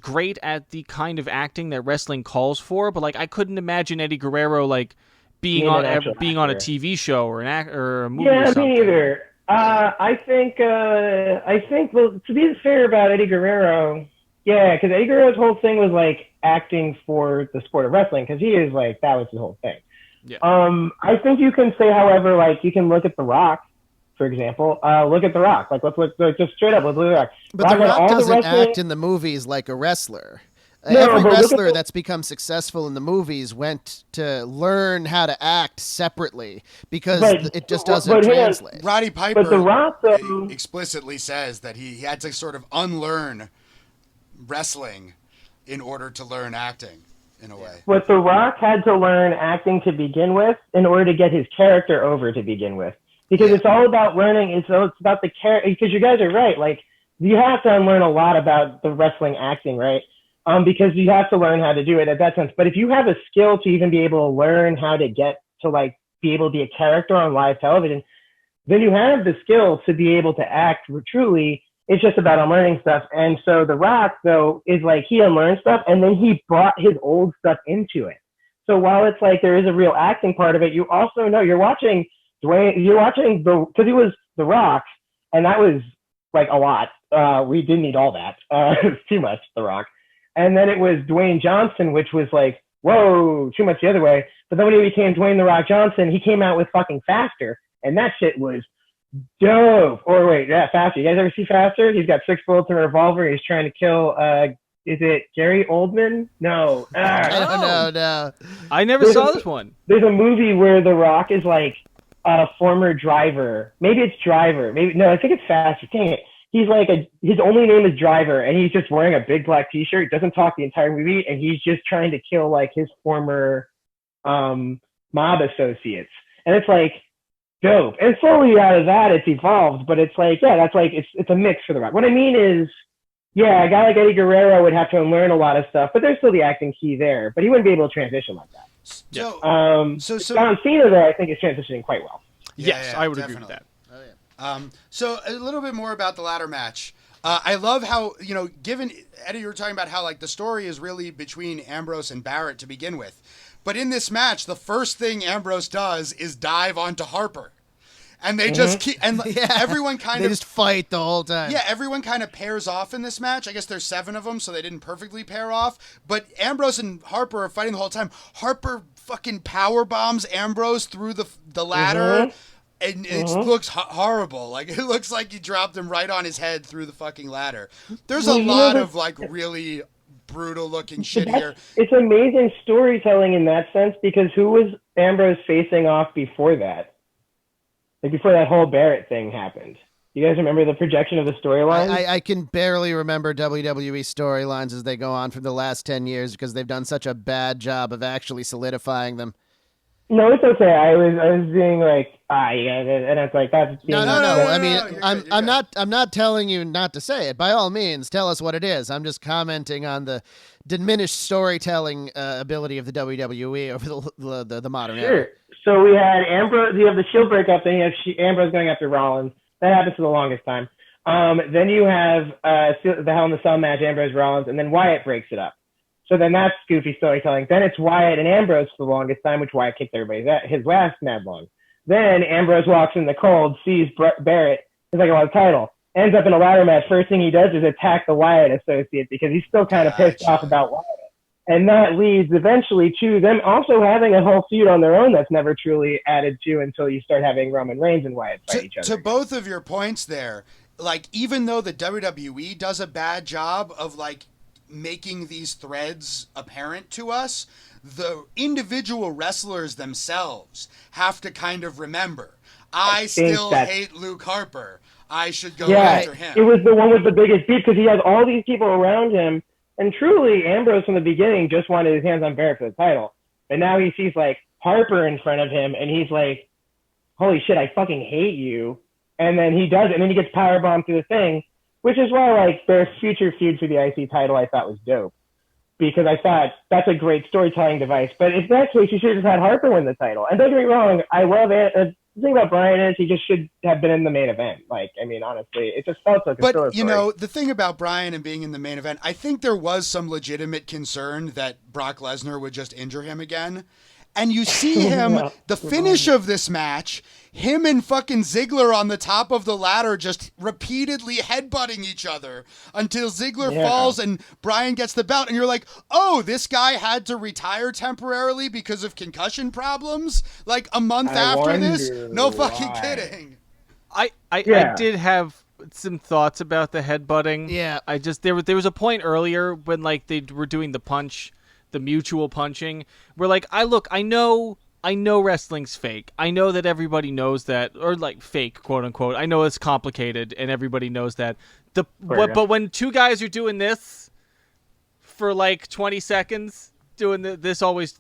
great at the kind of acting that wrestling calls for, but, like, I couldn't imagine Eddie Guerrero, like, being on a TV show or or a movie or something. Yeah, me either. I think, well, to be fair about Eddie Guerrero, yeah, because Eddie Guerrero's whole thing was like acting for the sport of wrestling, because he is like, that was his whole thing. Yeah. I think you can say, however, like, you can look at The Rock, for example. Look at The Rock. Like, let's look just straight up. Let's look at The Rock. But The Rock doesn't act in the movies like a wrestler. Every wrestler that's become successful in the movies went to learn how to act separately because it just doesn't translate. Roddy Piper but The Rock, though, explicitly says that he had to sort of unlearn wrestling in order to learn acting, in a way. But The Rock had to learn acting to begin with in order to get his character over to begin with. Because it's all about learning. It's about the character. Because you guys are right. Like, you have to unlearn a lot about the wrestling acting, right? Because you have to learn how to do it at that sense. But if you have a skill to even be able to learn how to get to like be able to be a character on live television, then you have the skill to be able to act truly. It's just about unlearning stuff. And so The Rock, though, is like, he unlearned stuff and then he brought his old stuff into it. So while it's like there is a real acting part of it, you also know you're watching Dwayne, because he was The Rock, and that was like a lot. We didn't need all that. It was too much, The Rock. And then it was Dwayne Johnson, which was like, whoa, too much the other way. But then when he became Dwayne The Rock Johnson, he came out with fucking Faster. And that shit was dope. Or wait, yeah, Faster. You guys ever see Faster? He's got 6 bullets in a revolver. He's trying to kill, is it Gary Oldman? No. No. I never saw this one. There's a movie where The Rock is like a former driver. Maybe it's Driver. No, I think it's Faster. Dang it. He's like his only name is Driver, and he's just wearing a big black T-shirt. Doesn't talk the entire movie, and he's just trying to kill like his former mob associates. And it's like dope. And slowly out of that, it's evolved. But it's like, yeah, that's like it's a mix for The Rock. What I mean is, yeah, a guy like Eddie Guerrero would have to unlearn a lot of stuff, but there's still the acting key there. But he wouldn't be able to transition like that. So John Cena, though, I think is transitioning quite well. Yes, I would definitely agree with that. So a little bit more about the ladder match. I love how, given, Eddie, you were talking about how, like, the story is really between Ambrose and Barrett to begin with. But in this match, the first thing Ambrose does is dive onto Harper. And they just keep, and everyone they just fight the whole time. Yeah, everyone kind of pairs off in this match. I guess there's 7 of them, so they didn't perfectly pair off. But Ambrose and Harper are fighting the whole time. Harper fucking power bombs Ambrose through the ladder. And it looks horrible. Like, it looks like you dropped him right on his head through the fucking ladder. There's a lot of, like, really brutal-looking shit here. It's amazing storytelling in that sense, because who was Ambrose facing off before that? Like, before that whole Barrett thing happened. You guys remember the projection of the storyline? I can barely remember WWE storylines as they go on for the last 10 years because they've done such a bad job of actually solidifying them. No, it's okay. I was being like, yeah, and it's like that's No. I mean, you're good. I'm not telling you not to say it. By all means, tell us what it is. I'm just commenting on the diminished storytelling ability of the WWE over the modern era. Sure. So we had Ambrose. You have the Shield breakup. Then you have Ambrose going after Rollins. That happens for the longest time. Then you have the Hell in the Cell match, Ambrose Rollins, and then Wyatt breaks it up. So then that's goofy storytelling. Then it's Wyatt and Ambrose for the longest time, which Wyatt kicked his ass mad long. Then Ambrose walks in the cold, sees Barrett, he's like, the title. Ends up in a ladder match. First thing he does is attack the Wyatt associate because he's still kind of pissed off about Wyatt. And that leads eventually to them also having a whole feud on their own that's never truly added to until you start having Roman Reigns and Wyatt fight each other. To both of your points there, like, even though the WWE does a bad job of, like, making these threads apparent to us, the individual wrestlers themselves have to kind of remember, I still hate Luke Harper. I should go after him. It was the one with the biggest beef because he has all these people around him. And truly, Ambrose from the beginning just wanted his hands on Barrett for the title. But now he sees, like, Harper in front of him, and he's like, holy shit, I fucking hate you. And then he does it, and then he gets powerbombed through the thing, which is why, like, their future feud for the IC title I thought was dope. Because I thought that's a great storytelling device. But if that's the case, you should have just had Harper win the title. And don't get me wrong, I love it. The thing about Bryan is he just should have been in the main event. Like, I mean, honestly, it just felt like a But, you know, the thing about Bryan and being in the main event, I think there was some legitimate concern that Brock Lesnar would just injure him again. And you see him, the finish of this match, him and fucking Ziggler on the top of the ladder just repeatedly headbutting each other until Ziggler falls and Bryan gets the belt. And you're like, oh, this guy had to retire temporarily because of concussion problems? Like, a month after this? No fucking kidding. I did have some thoughts about the headbutting. Yeah. There was a point earlier when, like, they were doing the punch, the mutual punching, where, like, I know wrestling's fake. I know that everybody knows that, or, like, fake, quote unquote. I know it's complicated and everybody knows that. But when two guys are doing this for like 20 seconds, doing this always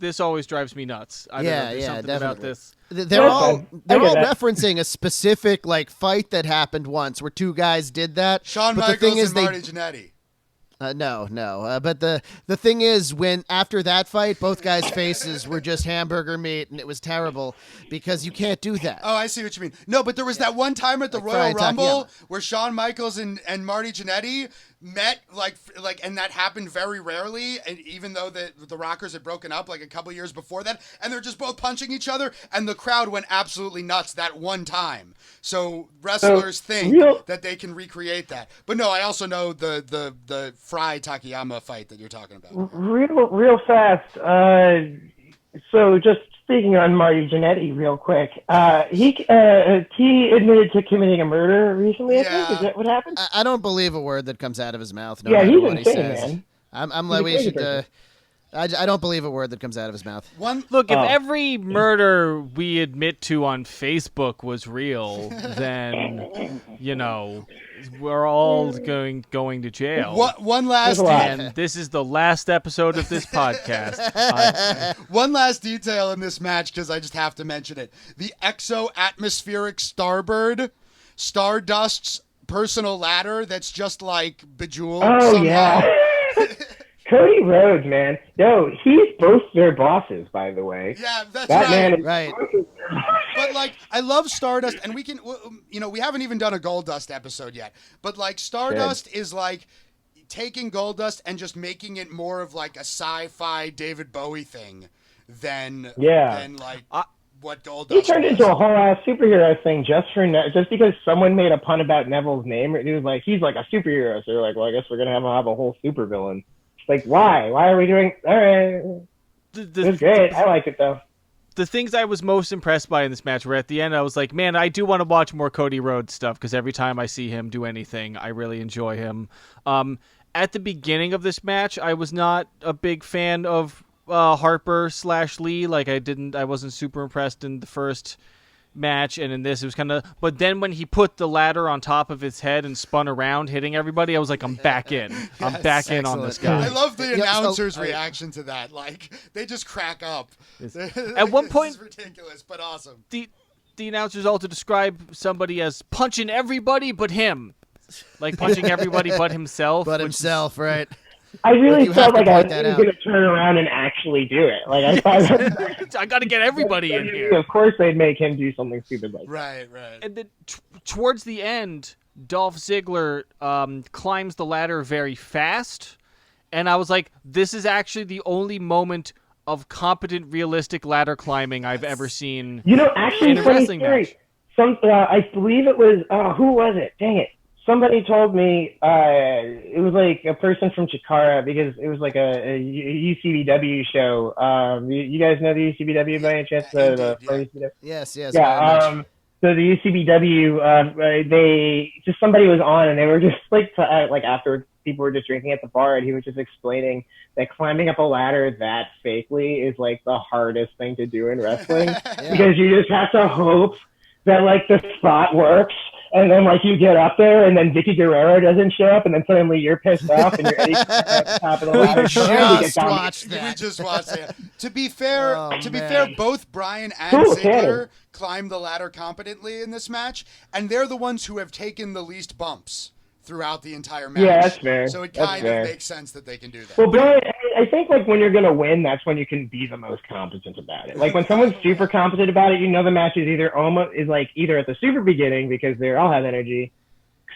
drives me nuts. I don't know, there's something definitely. about this. They're all referencing a specific, like, fight that happened once where two guys did that. Shawn but Michaels and Marty Jannetty. No. But the thing is, when after that fight, both guys' faces were just hamburger meat, and it was terrible because you can't do that. Oh, I see what you mean. No, but there was that one time at the Royal Rumble where Shawn Michaels and Marty Jannetty met, like, and that happened very rarely. And even though the Rockers had broken up like a couple years before that, and they're just both punching each other, and the crowd went absolutely nuts that one time. So wrestlers think that they can recreate that. But no, I also know the Fry Takayama fight that you're talking about. Real fast. So just speaking on Marty Jannetty real quick, he admitted to committing a murder recently, I think. Is that what happened? I don't believe a word that comes out of his mouth. No he's what insane, he says. man. I'm like, we should... I don't believe a word that comes out of his mouth. Look, if every murder we admit to on Facebook was real, then, you know, we're all going to jail. One last and this is the last episode of this podcast. One last detail in this match, because I just have to mention it. The exo-atmospheric Starbird, Stardust's personal ladder that's just, like, bejeweled somehow. Yeah. Cody Rhodes, man. No, he's both their bosses, by the way. Yeah, that's that right. Man is right. But, like, I love Stardust, and we can, you know, we haven't even done a Goldust episode yet. But, like, Stardust is, like, taking Goldust and just making it more of, like, a sci-fi David Bowie thing than like, what Goldust He turned into a whole ass superhero thing just because someone made a pun about Neville's name. It was like, he's like a superhero. So they're like, well, I guess we're going to have a whole supervillain. Like, why? Why are we doing... All right. It's great. I like it, though. the things I was most impressed by in this match were at the end. I was like, man, I do want to watch more Cody Rhodes stuff because every time I see him do anything, I really enjoy him. At the beginning of this match, I was not a big fan of Harper/Lee. Like I wasn't super impressed in the first match, and in this it was kind of, but then when he put the ladder on top of his head and spun around hitting everybody, I was like, I'm back in. I'm back in on this guy. I love the announcer's reaction to that. Like, they just crack up. At one point, this is ridiculous but awesome. The announcers also describe somebody as punching everybody but him, like punching everybody but himself. Right? I really felt like I was going to turn around and actually do it. Like I thought, I got to get everybody in here. Of course, they'd make him do something stupid like that. Right. And then towards the end, Dolph Ziggler climbs the ladder very fast, and I was like, "This is actually the only moment of competent, realistic ladder climbing I've ever seen." Actually, in a wrestling match. I believe it was who was it? Dang it. Somebody told me it was like a person from Chikara because it was like a UCBW show. You guys know the UCBW by any chance? Yes. Yeah. So the UCBW, somebody was on and they were just like afterwards, people were just drinking at the bar and he was just explaining that climbing up a ladder that fakely is like the hardest thing to do in wrestling because you just have to hope that like the spot works. And then, like, you get up there, and then Vicky Guerrero doesn't show up, and then suddenly you're pissed off, and you're at the top of the ladder. We just watched that. To be fair, both Bryan and Ziggler climbed the ladder competently in this match, and they're the ones who have taken the least bumps throughout the entire match. Yeah, that's fair. So it kind of makes sense that they can do that. Well, Bryan, I think like when you're gonna win, that's when you can be the most competent about it. Like when someone's super competent about it, the match is either at the super beginning because they all have energy,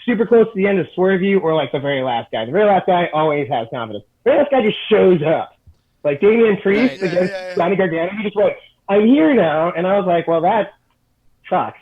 super close to the end to swerve you, or like the very last guy. The very last guy always has confidence. The very last guy just shows up. Like Damian Priest against Johnny Gargano, he just went, "I'm here now," and I was like, "Well, that sucks."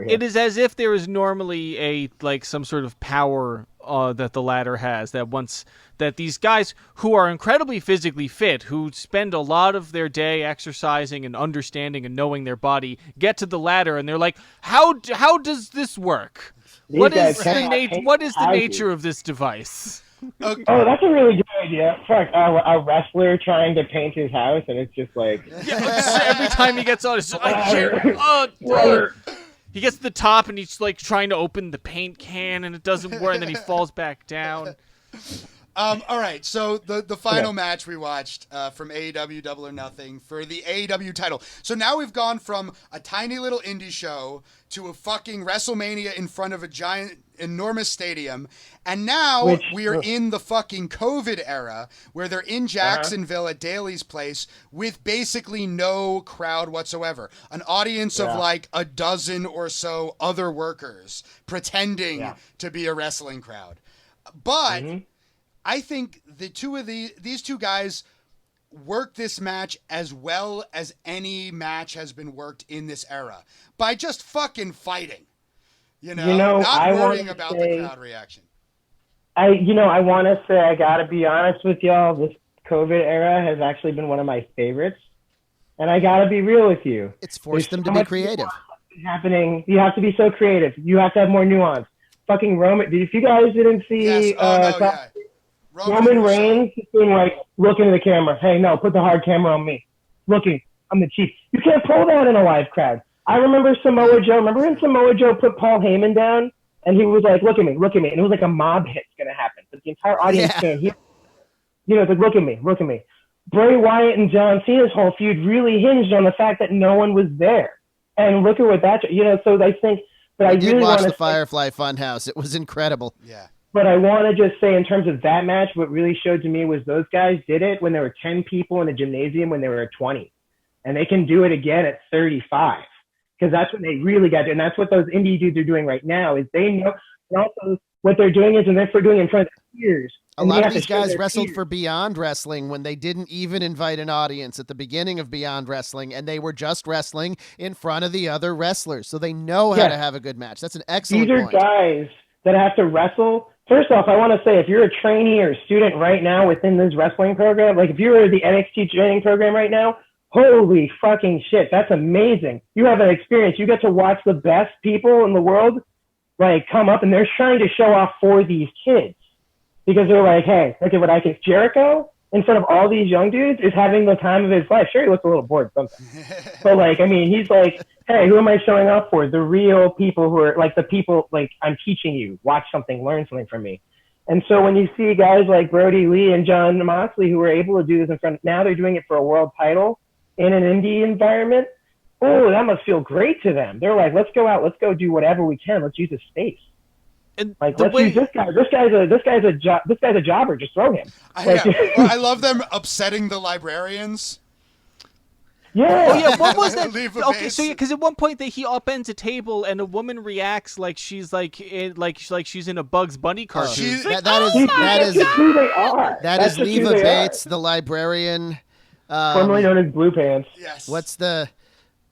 It is as if there is normally some sort of power that the ladder has, that these guys who are incredibly physically fit, who spend a lot of their day exercising and understanding and knowing their body, get to the ladder and they're like, how does this work? What is the nature of this device? Okay. Oh, that's a really good idea. Fuck, a wrestler trying to paint his house, and it's just like every time he gets on, it's he gets to the top and he's like trying to open the paint can and it doesn't work, and then he falls back down. All right, so the final match we watched from AEW Double or Nothing for the AEW title. So now we've gone from a tiny little indie show to a fucking WrestleMania in front of a giant, enormous stadium, and now we are in the fucking COVID era where they're in Jacksonville at Daly's place with basically no crowd whatsoever. An audience of like a dozen or so other workers pretending to be a wrestling crowd. But I think these two guys worked this match as well as any match has been worked in this era by just fucking fighting. Not worrying about the crowd reaction. I want to say, I got to be honest with y'all, this COVID era has actually been one of my favorites. And I got to be real with you. It's forced them to be creative. Happening. You have to be so creative. You have to have more nuance. Fucking Roman. If you guys didn't see Roman Reigns being like, looking at the camera. Hey, no, put the hard camera on me. Looking. I'm the chief. You can't pull that in a live crowd. I remember Samoa Joe. Remember when Samoa Joe put Paul Heyman down? And he was like, look at me. And it was like a mob hit's going to happen. But the entire audience can't hear. It's like, look at me. Bray Wyatt and John Cena's whole feud really hinged on the fact that no one was there. And look at what that, so I think, but I did really watch the Firefly Funhouse. It was incredible. Yeah. But I want to just say in terms of that match, what really showed to me was those guys did it when there were 10 people in a gymnasium when they were 20. And they can do it again at 35. Because that's when they really got to, and that's what those indie dudes are doing right now, is they know, and also what they're doing is, and they're doing it in front of their peers. A lot of these guys wrestled for Beyond Wrestling when they didn't even invite an audience at the beginning of Beyond Wrestling, and they were just wrestling in front of the other wrestlers. So they know how to have a good match. That's an excellent point. These are guys that have to wrestle First off, I want to say if you're a trainee or a student right now within this wrestling program, like if you're the NXT training program right now, holy fucking shit, that's amazing. You have an experience. You get to watch the best people in the world like come up, and they're trying to show off for these kids because they're like, hey, look at what I can. Jericho in front of all these young dudes is having the time of his life. Sure, he looks a little bored sometimes, but like, I mean, he's like, hey, who am I showing off for? The real people who are like the people like I'm teaching you. Watch something, learn something from me. And so when you see guys like Brodie Lee and Jon Moxley who are able to do this in front, now they're doing it for a world title in an indie environment. Oh, that must feel great to them. They're like, let's go out, let's go do whatever we can. Let's use his space. And like, let's use this guy. This guy's a jobber. Just throw him. I love them upsetting the librarians. Yeah. Oh yeah, what was that? Leave a Okay, base. so yeah, because at one point he upends a table and a woman reacts like she's like she's in a Bugs Bunny cartoon. That just who they are. is Leva Bates, the librarian, formerly known as Blue Pants. Yes.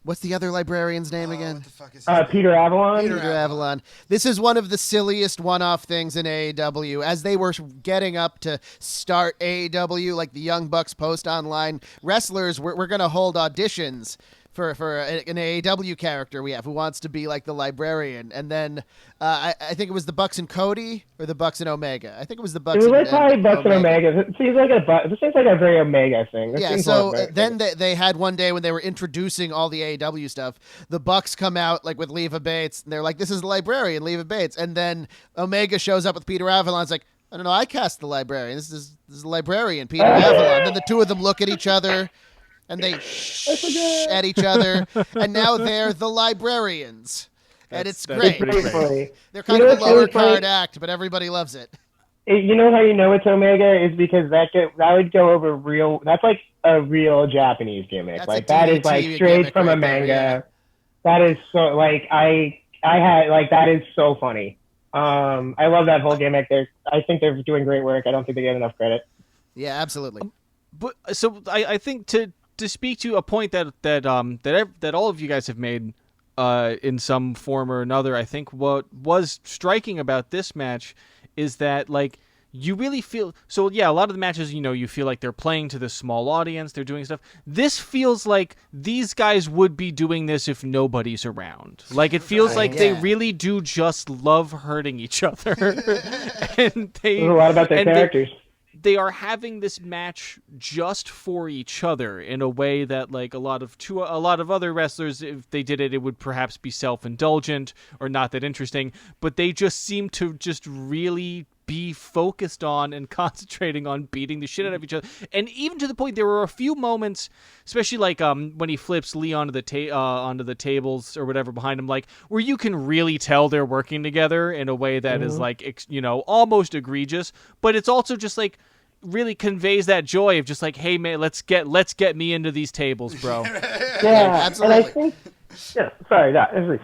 What's the other librarian's name again? What the fuck is his Peter Avalon. Peter Avalon. This is one of the silliest one-off things in AEW. As they were getting up to start AEW, like the Young Bucks post online, wrestlers, we're going to hold auditions for an AEW character we have who wants to be like the librarian. And then I think it was the Bucks and Cody or the Bucks and Omega. I think it was the Bucks. It was like probably Bucks and Omega. It seems like a very Omega thing. Yeah, so then they had one day when they were introducing all the AEW stuff, the Bucks come out like with Leva Bates, and they're like, this is the librarian, Leva Bates. And then Omega shows up with Peter Avalon. It's like, I don't know, I cast the librarian. This is the librarian, Peter Avalon. Then the two of them look at each other, and they shh at each other, and now they're the librarians. And it's great. Funny. They're kind of a lower card act, but everybody loves it. You know how you know it's Omega is because that would go over real. That's like a real Japanese gimmick. That's like a that is DDT like straight from right a manga. there, yeah. That is so like I had like that is so funny. I love that whole gimmick. I think they're doing great work. I don't think they get enough credit. Yeah, absolutely. But so I think to speak to a point that all of you guys have made in some form or another, I think what was striking about this match is that like you really feel so yeah, a lot of the matches, you feel like they're playing to this small audience, they're doing stuff. This feels like these guys would be doing this if nobody's around. Like it feels like they really do just love hurting each other. And There's a lot about their characters. They are having this match just for each other in a way that like a lot of other wrestlers, if they did it, it would perhaps be self-indulgent or not that interesting, but they just seem to just really be focused on and concentrating on beating the shit out of each other. And even to the point, there were a few moments, especially like when he flips Lee onto the tables or whatever behind him, like where you can really tell they're working together in a way that is like almost egregious, but it's also just like really conveys that joy of just like, hey man, let's get me into these tables, bro. Yeah, absolutely. And I think, sorry,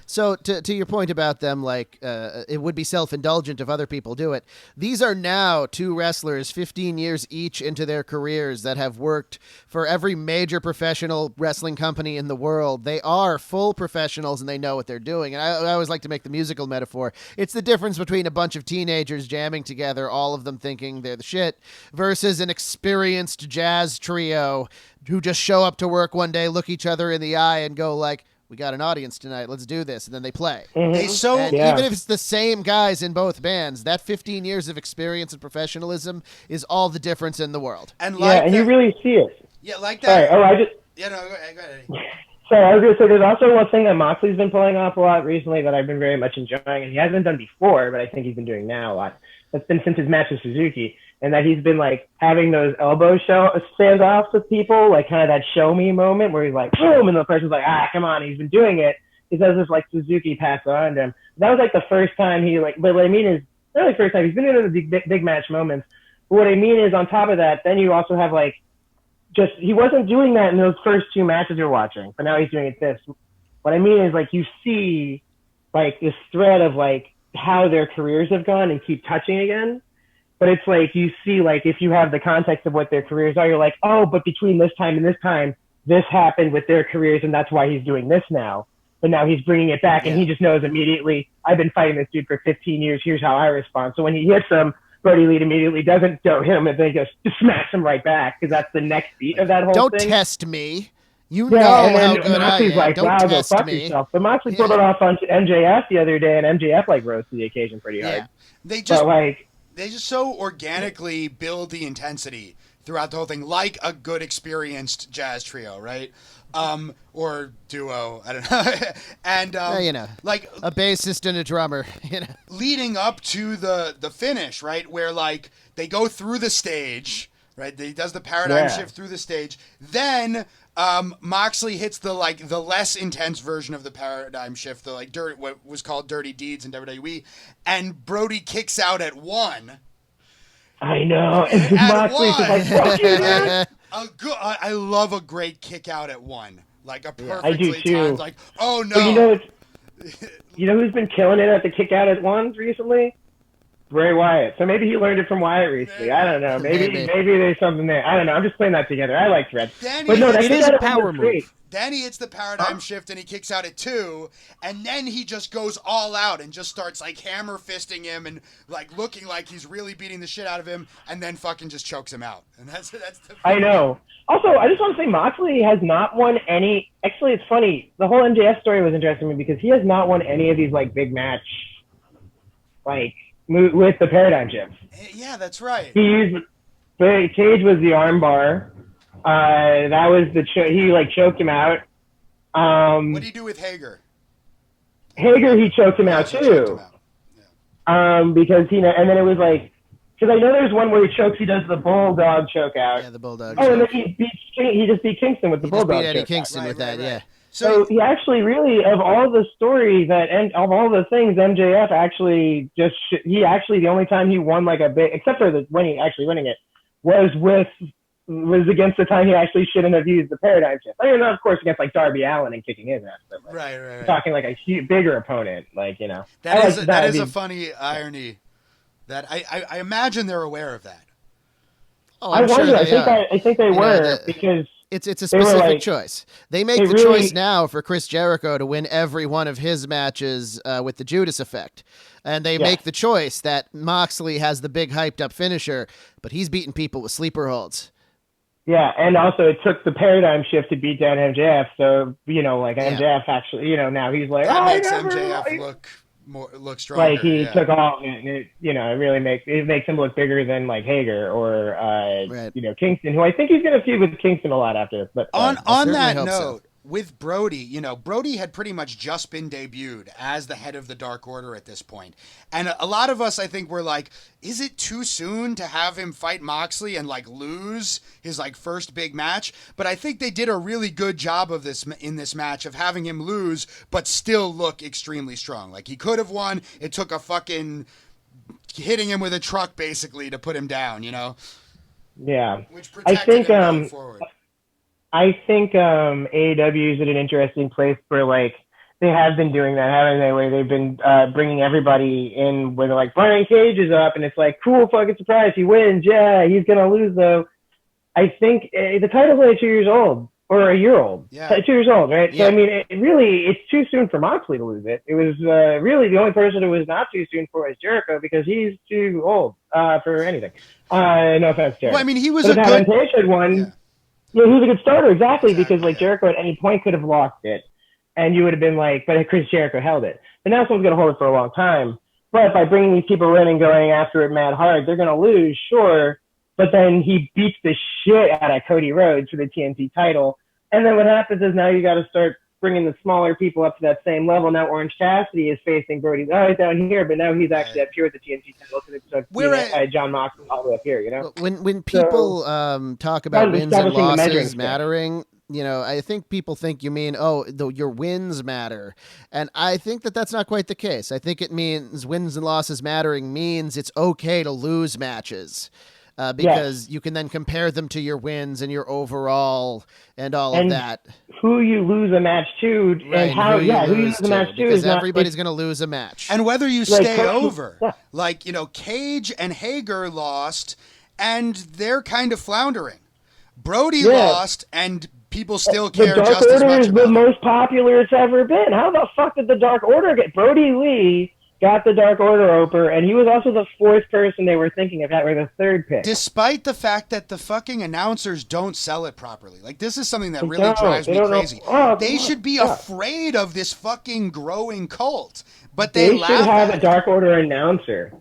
so to your point about them, like it would be self-indulgent if other people do it. These are now two wrestlers 15 years each into their careers that have worked for every major professional wrestling company in the world. They are full professionals and they know what they're doing. And I always like to make the musical metaphor. It's the difference between a bunch of teenagers jamming together, all of them thinking they're the shit, versus an experienced jazz trio who just show up to work one day, look each other in the eye and go like, we got an audience tonight, let's do this, and then they play. Mm-hmm. Even if it's the same guys in both bands, that 15 years of experience and professionalism is all the difference in the world. And you really see it. Yeah, like that. Sorry, Yeah, no, go ahead. So I was going to say, there's also one thing that Moxley's been pulling off a lot recently that I've been very much enjoying, and he hasn't done before, but I think he's been doing now a lot. That's been since his match with Suzuki, and that he's been like having those elbow standoffs with people, like kind of that show me moment where he's like, boom, and the person's like, come on. He's been doing it. He does this like Suzuki pass on to him. That was like the first time but what I mean is, not the first time, he's been doing the big match moments. But what I mean is, on top of that, then you also have like, he wasn't doing that in those first two matches you're watching, but now he's doing it this. What I mean is like you see like this thread of like how their careers have gone and keep touching again. But it's like you see like if you have the context of what their careers are, you're like, oh, but between this time and this time, this happened with their careers and that's why he's doing this now. but now he's bringing it back, and Yeah. he just knows immediately, I've been fighting this dude for 15 years. Here's how I respond. So when he hits him, Brodie Lee immediately doesn't hit him, and then just smacks him right back, because that's the next beat of that whole Don't thing. test me. You Yeah, know and how then good I Moxley's am. like, Don't wow, go test fuck me. yourself. But Moxley Yeah. put it off on MJF the other day, and MJF like rose to the occasion pretty hard. Yeah. They just But like, they just so organically build the intensity throughout the whole thing, like a good experienced jazz trio, right? Or duo, I don't know. And You know, like a bassist and a drummer. You know. leading up to the finish, right, where like they go through the stage, right? He does the paradigm shift through the stage. Then Moxley hits the less intense version of the paradigm shift, the like what was called Dirty Deeds in WWE, and Brodie kicks out at 1. I know. And At Moxley's just like, fuck you, man. I love a great kick out at 1, like a I do perfectly too. timed, like, oh no. But you know who's been killing it at the kick out at 1s recently? Bray Wyatt. So maybe he learned it from Wyatt recently. I don't know. Maybe there's something there. I don't know. I'm just putting that together. I like threads. But no, it is a power move. Then he hits the paradigm shift and he kicks out at 2, and then he just goes all out and just starts like hammer fisting him and like looking like he's really beating the shit out of him, and then fucking just chokes him out. And that's the. I know. Also, I just want to say Moxley has not won any. Actually, it's funny. The whole MJF story was interesting to me because he has not won any of these like big match, like with the paradigm shift. Yeah, that's right. He used Cage was the armbar. That was he like choked him out. What do you do with Hager? Hager, he choked him out Also too. choked him out. Because and then it was like, because I know there's one where he chokes, he does the bulldog choke out. Yeah, the bulldog. Oh, and then he just beat Kingston with the He just bulldog beat Eddie choke Kingston Right, with that. right, right. Yeah. So he actually really, of all the stories and of all the things, MJF actually the only time he won like a big, except for winning it, was against the time he actually shouldn't have used the paradigm shift. I mean, of course, against like Darby Allin and kicking his ass. But, like, Right. talking like a bigger opponent, like, you know. That is a funny irony. That I imagine they're aware of that. Oh, I I'm sure wonder. they are. I think they You know, were because It's a they were specific like- choice. They make they the really- choice now for Chris Jericho to win every one of his matches with the Judas effect. And they make the choice that Moxley has the big hyped up finisher, but he's beating people with sleeper holds. yeah, and also it took the paradigm shift to beat down MJF. So MJF actually, now he's like, That oh, makes I never, MJF look stronger. like he yeah. took all, it really makes him look bigger than like Hager or Right. Kingston, who I think he's gonna feud with Kingston a lot after this. But On certainly that hope so. note, with Brodie, Brodie had pretty much just been debuted as the head of the Dark Order at this point. And a lot of us, I think, were like, is it too soon to have him fight Moxley and like lose his like first big match? But I think they did a really good job of this in this match of having him lose, but still look extremely strong. Like he could have won. It took a fucking hitting him with a truck basically to put him down, yeah. which I protected think him going forward. I think AEW is at an interesting place where like they have been doing that, haven't they? Where they've been bringing everybody in where they're like, Brian Cage is up, and it's like, cool, fucking surprise, he wins. Yeah, he's gonna lose though. I think the title's only 2 years old or a year old. Yeah. 2 years old, right? Yeah. So I mean, it's too soon for Moxley to lose it. It was really the only person who was not too soon for is Jericho because he's too old for anything. No offense, Jericho. Well, I mean, he was But a if good. Adam Page had won. Yeah. Yeah, he was a good starter, exactly, Exactly, because like yeah. Jericho at any point could have lost it, and you would have been like, but Chris Jericho held it. But now someone's going to hold it for a long time. But by bringing these people in and going after it mad hard, they're going to lose, sure. But then he beats the shit out of Cody Rhodes for the TNT title. And then what happens is now you got to start bringing the smaller people up to that same level. Now Orange Cassidy is facing Brody. Oh, he's down here, but now he's actually up here with the TNT title because it's John Mox all the way up here, When people talk about kind of wins and establishing the measuring losses stick. mattering, I think people think you mean, your wins matter. And I think that that's not quite the case. I think it means wins and losses mattering means it's okay to lose matches. Because you can then compare them to your wins and your overall and all of And that. Who you lose a match to Right, and how, who you who you lose lose a match to because is not. everybody's going to lose a match. And whether you Like, stay Cody- over, yeah. like, Cage and Hager lost, and they're kind of floundering. Brody Yeah. lost and people still The care Dark just as Order much is the about it. most popular it's ever been. How the fuck did the Dark Order get? Brodie Lee got the Dark Order over, and he was also the fourth person they were thinking of, or the third pick. Despite the fact that the fucking announcers don't sell it properly. Like, this is something that really don't. drives They me don't know. crazy. Oh, They come on. should be Yeah. afraid of this fucking growing cult. But They laugh should have at a it. Dark Order announcer.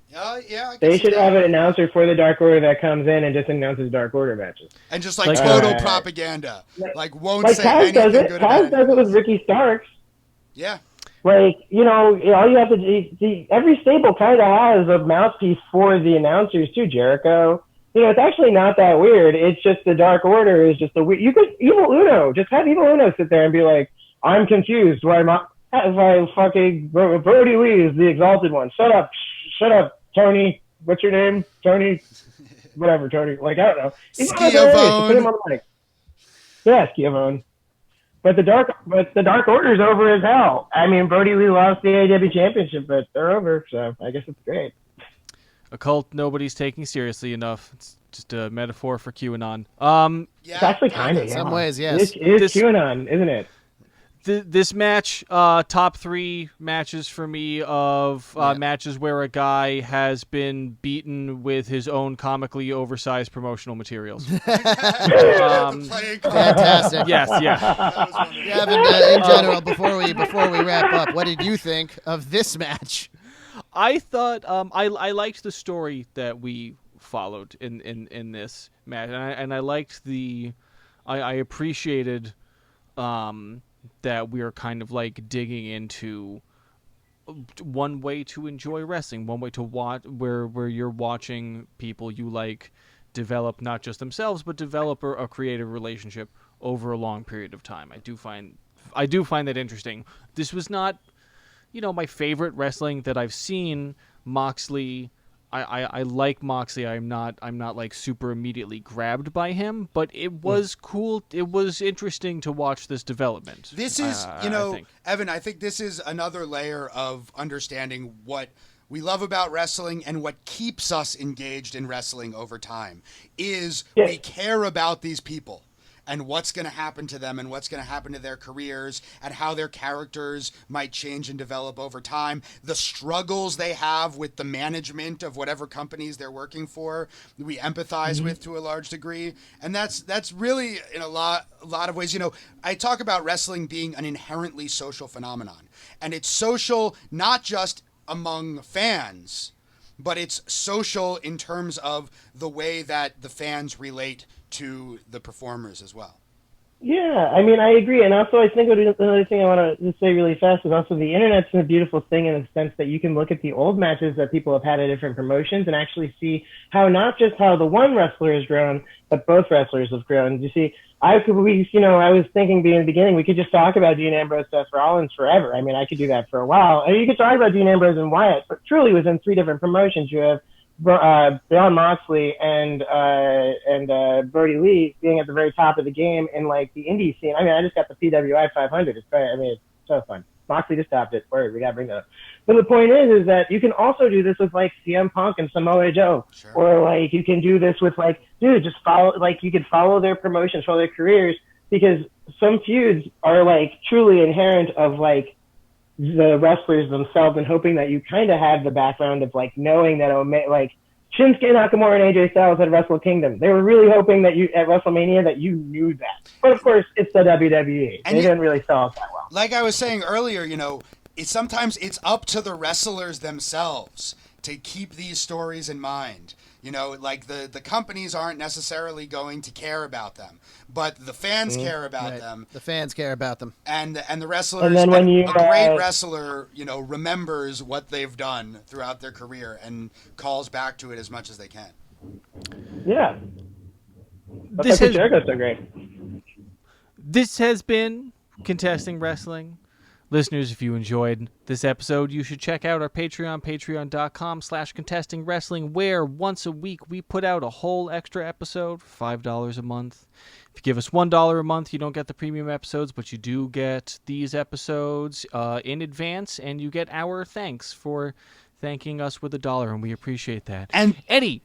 Yeah, I can They see should that. have an announcer for the Dark Order that comes in and just announces Dark Order matches. And just like Like, total propaganda. Like won't Like say Taz anything does it. good about Taz does it anything with else. Ricky Starks. Yeah. Like, all you have to do, every stable kind of has a mouthpiece for the announcers too, Jericho. It's actually not that weird. It's just the Dark Order is just a weird. You could Evil Uno, just have Evil Uno sit there and be like, I'm confused. Why fucking Brodie Lee is the exalted one? Shut up, Tony. What's your name? Tony. Whatever, Tony. Like, I don't know. Schiavone. Put him on the mic. Yeah, Schiavone. But the Dark Order's over as hell. I mean, Brodie Lee lost the AEW championship, but they're over, so I guess it's great. A cult nobody's taking seriously enough. It's just a metaphor for QAnon. Yeah. It's actually kind of, In some ways, yes. It is QAnon, isn't it? This match, top 3 matches for me of matches where a guy has been beaten with his own comically oversized promotional materials. Fantastic. Yes, yeah. That was wonderful. Gavin, in general, before we wrap up, what did you think of this match? I thought I liked the story that we followed in this match, and I liked I appreciated that we are kind of like digging into one way to enjoy wrestling, one way to watch where you're watching people you like develop not just themselves but develop a creative relationship over a long period of time. I do find that interesting. This was not my favorite wrestling that I've seen. Moxley, I like Moxley. I'm not like super immediately grabbed by him, but it was cool. It was interesting to watch this development. This is, I think. Evan, I think this is another layer of understanding what we love about wrestling and what keeps us engaged in wrestling over time is we care about these people and what's going to happen to them and what's going to happen to their careers and how their characters might change and develop over time. The struggles they have with the management of whatever companies they're working for, we empathize with to a large degree. And that's really in a lot of ways, I talk about wrestling being an inherently social phenomenon. And it's social not just among fans, but it's social in terms of the way that the fans relate to the performers as well. Yeah, I mean, I agree. And also, I think another thing I want to say really fast is also the internet's a beautiful thing in the sense that you can look at the old matches that people have had at different promotions and actually see how not just how the one wrestler has grown, but both wrestlers have grown. You see, I was thinking in the beginning, we could just talk about Dean Ambrose, Seth Rollins forever. I mean, I could do that for a while. And you could talk about Dean Ambrose and Wyatt, but truly within 3 different promotions, you have Jon Moxley and Brodie Lee being at the very top of the game in like the indie scene. I mean, I just got the PWI 500. It's so fun. Moxley just topped it. Word, we gotta bring that up. But the point is that you can also do this with like CM Punk and Samoa Joe, Sure. or like you can do this with like, dude, just follow. Like you can follow their promotions, follow their careers, because some feuds are like truly inherent of like the wrestlers themselves, and hoping that you kind of have the background of like knowing that like Shinsuke Nakamura and AJ Styles at Wrestle Kingdom. They were really hoping that you at WrestleMania that you knew that. But of course, it's the WWE. They didn't really sell it that well. Like I was saying earlier, sometimes it's up to the wrestlers themselves to keep these stories in mind. Like the companies aren't necessarily going to care about them, but the fans care about them. The fans care about them. And the wrestlers, And then when a great wrestler, remembers what they've done throughout their career and calls back to it as much as they can. Yeah. That's why Jericho's so great. This has been Contesting Wrestling. Listeners, if you enjoyed this episode, you should check out our Patreon, patreon.com/contestingwrestling, where once a week we put out a whole extra episode for $5 a month. If you give us $1 a month, you don't get the premium episodes, but you do get these episodes in advance, and you get our thanks for thanking us with $1, and we appreciate that. And Eddie!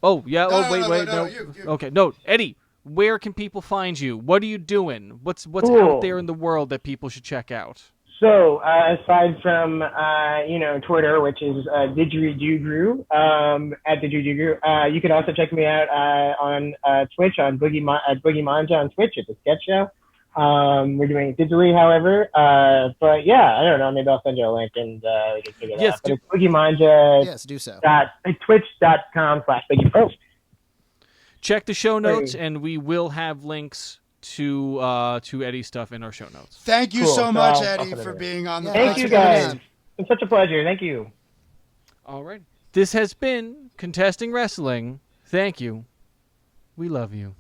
Oh, yeah, No, wait, no, wait, no, no. you. Okay, no, Eddie, where can people find you? What are you doing? What's Cool. out there in the world that people should check out? So, aside from, Twitter, which is Dougrou, at Dougrou, you can also check me out on Twitch, on Boogie Manja on Twitch. It's a sketch show. We're doing it digitally, however. But yeah, I don't know. Maybe I'll send you a link and we can figure it out. But it's Boogie Manja. Yes, do so. Twitch.com/BoogiePost. Check the show notes, and we will have links to Eddie's stuff in our show notes. Thank you Cool. so much, I'll Eddie, put it for in. being on the Thank you, podcast. guys. It's such a pleasure. Thank you. All right. This has been Contesting Wrestling. Thank you. We love you.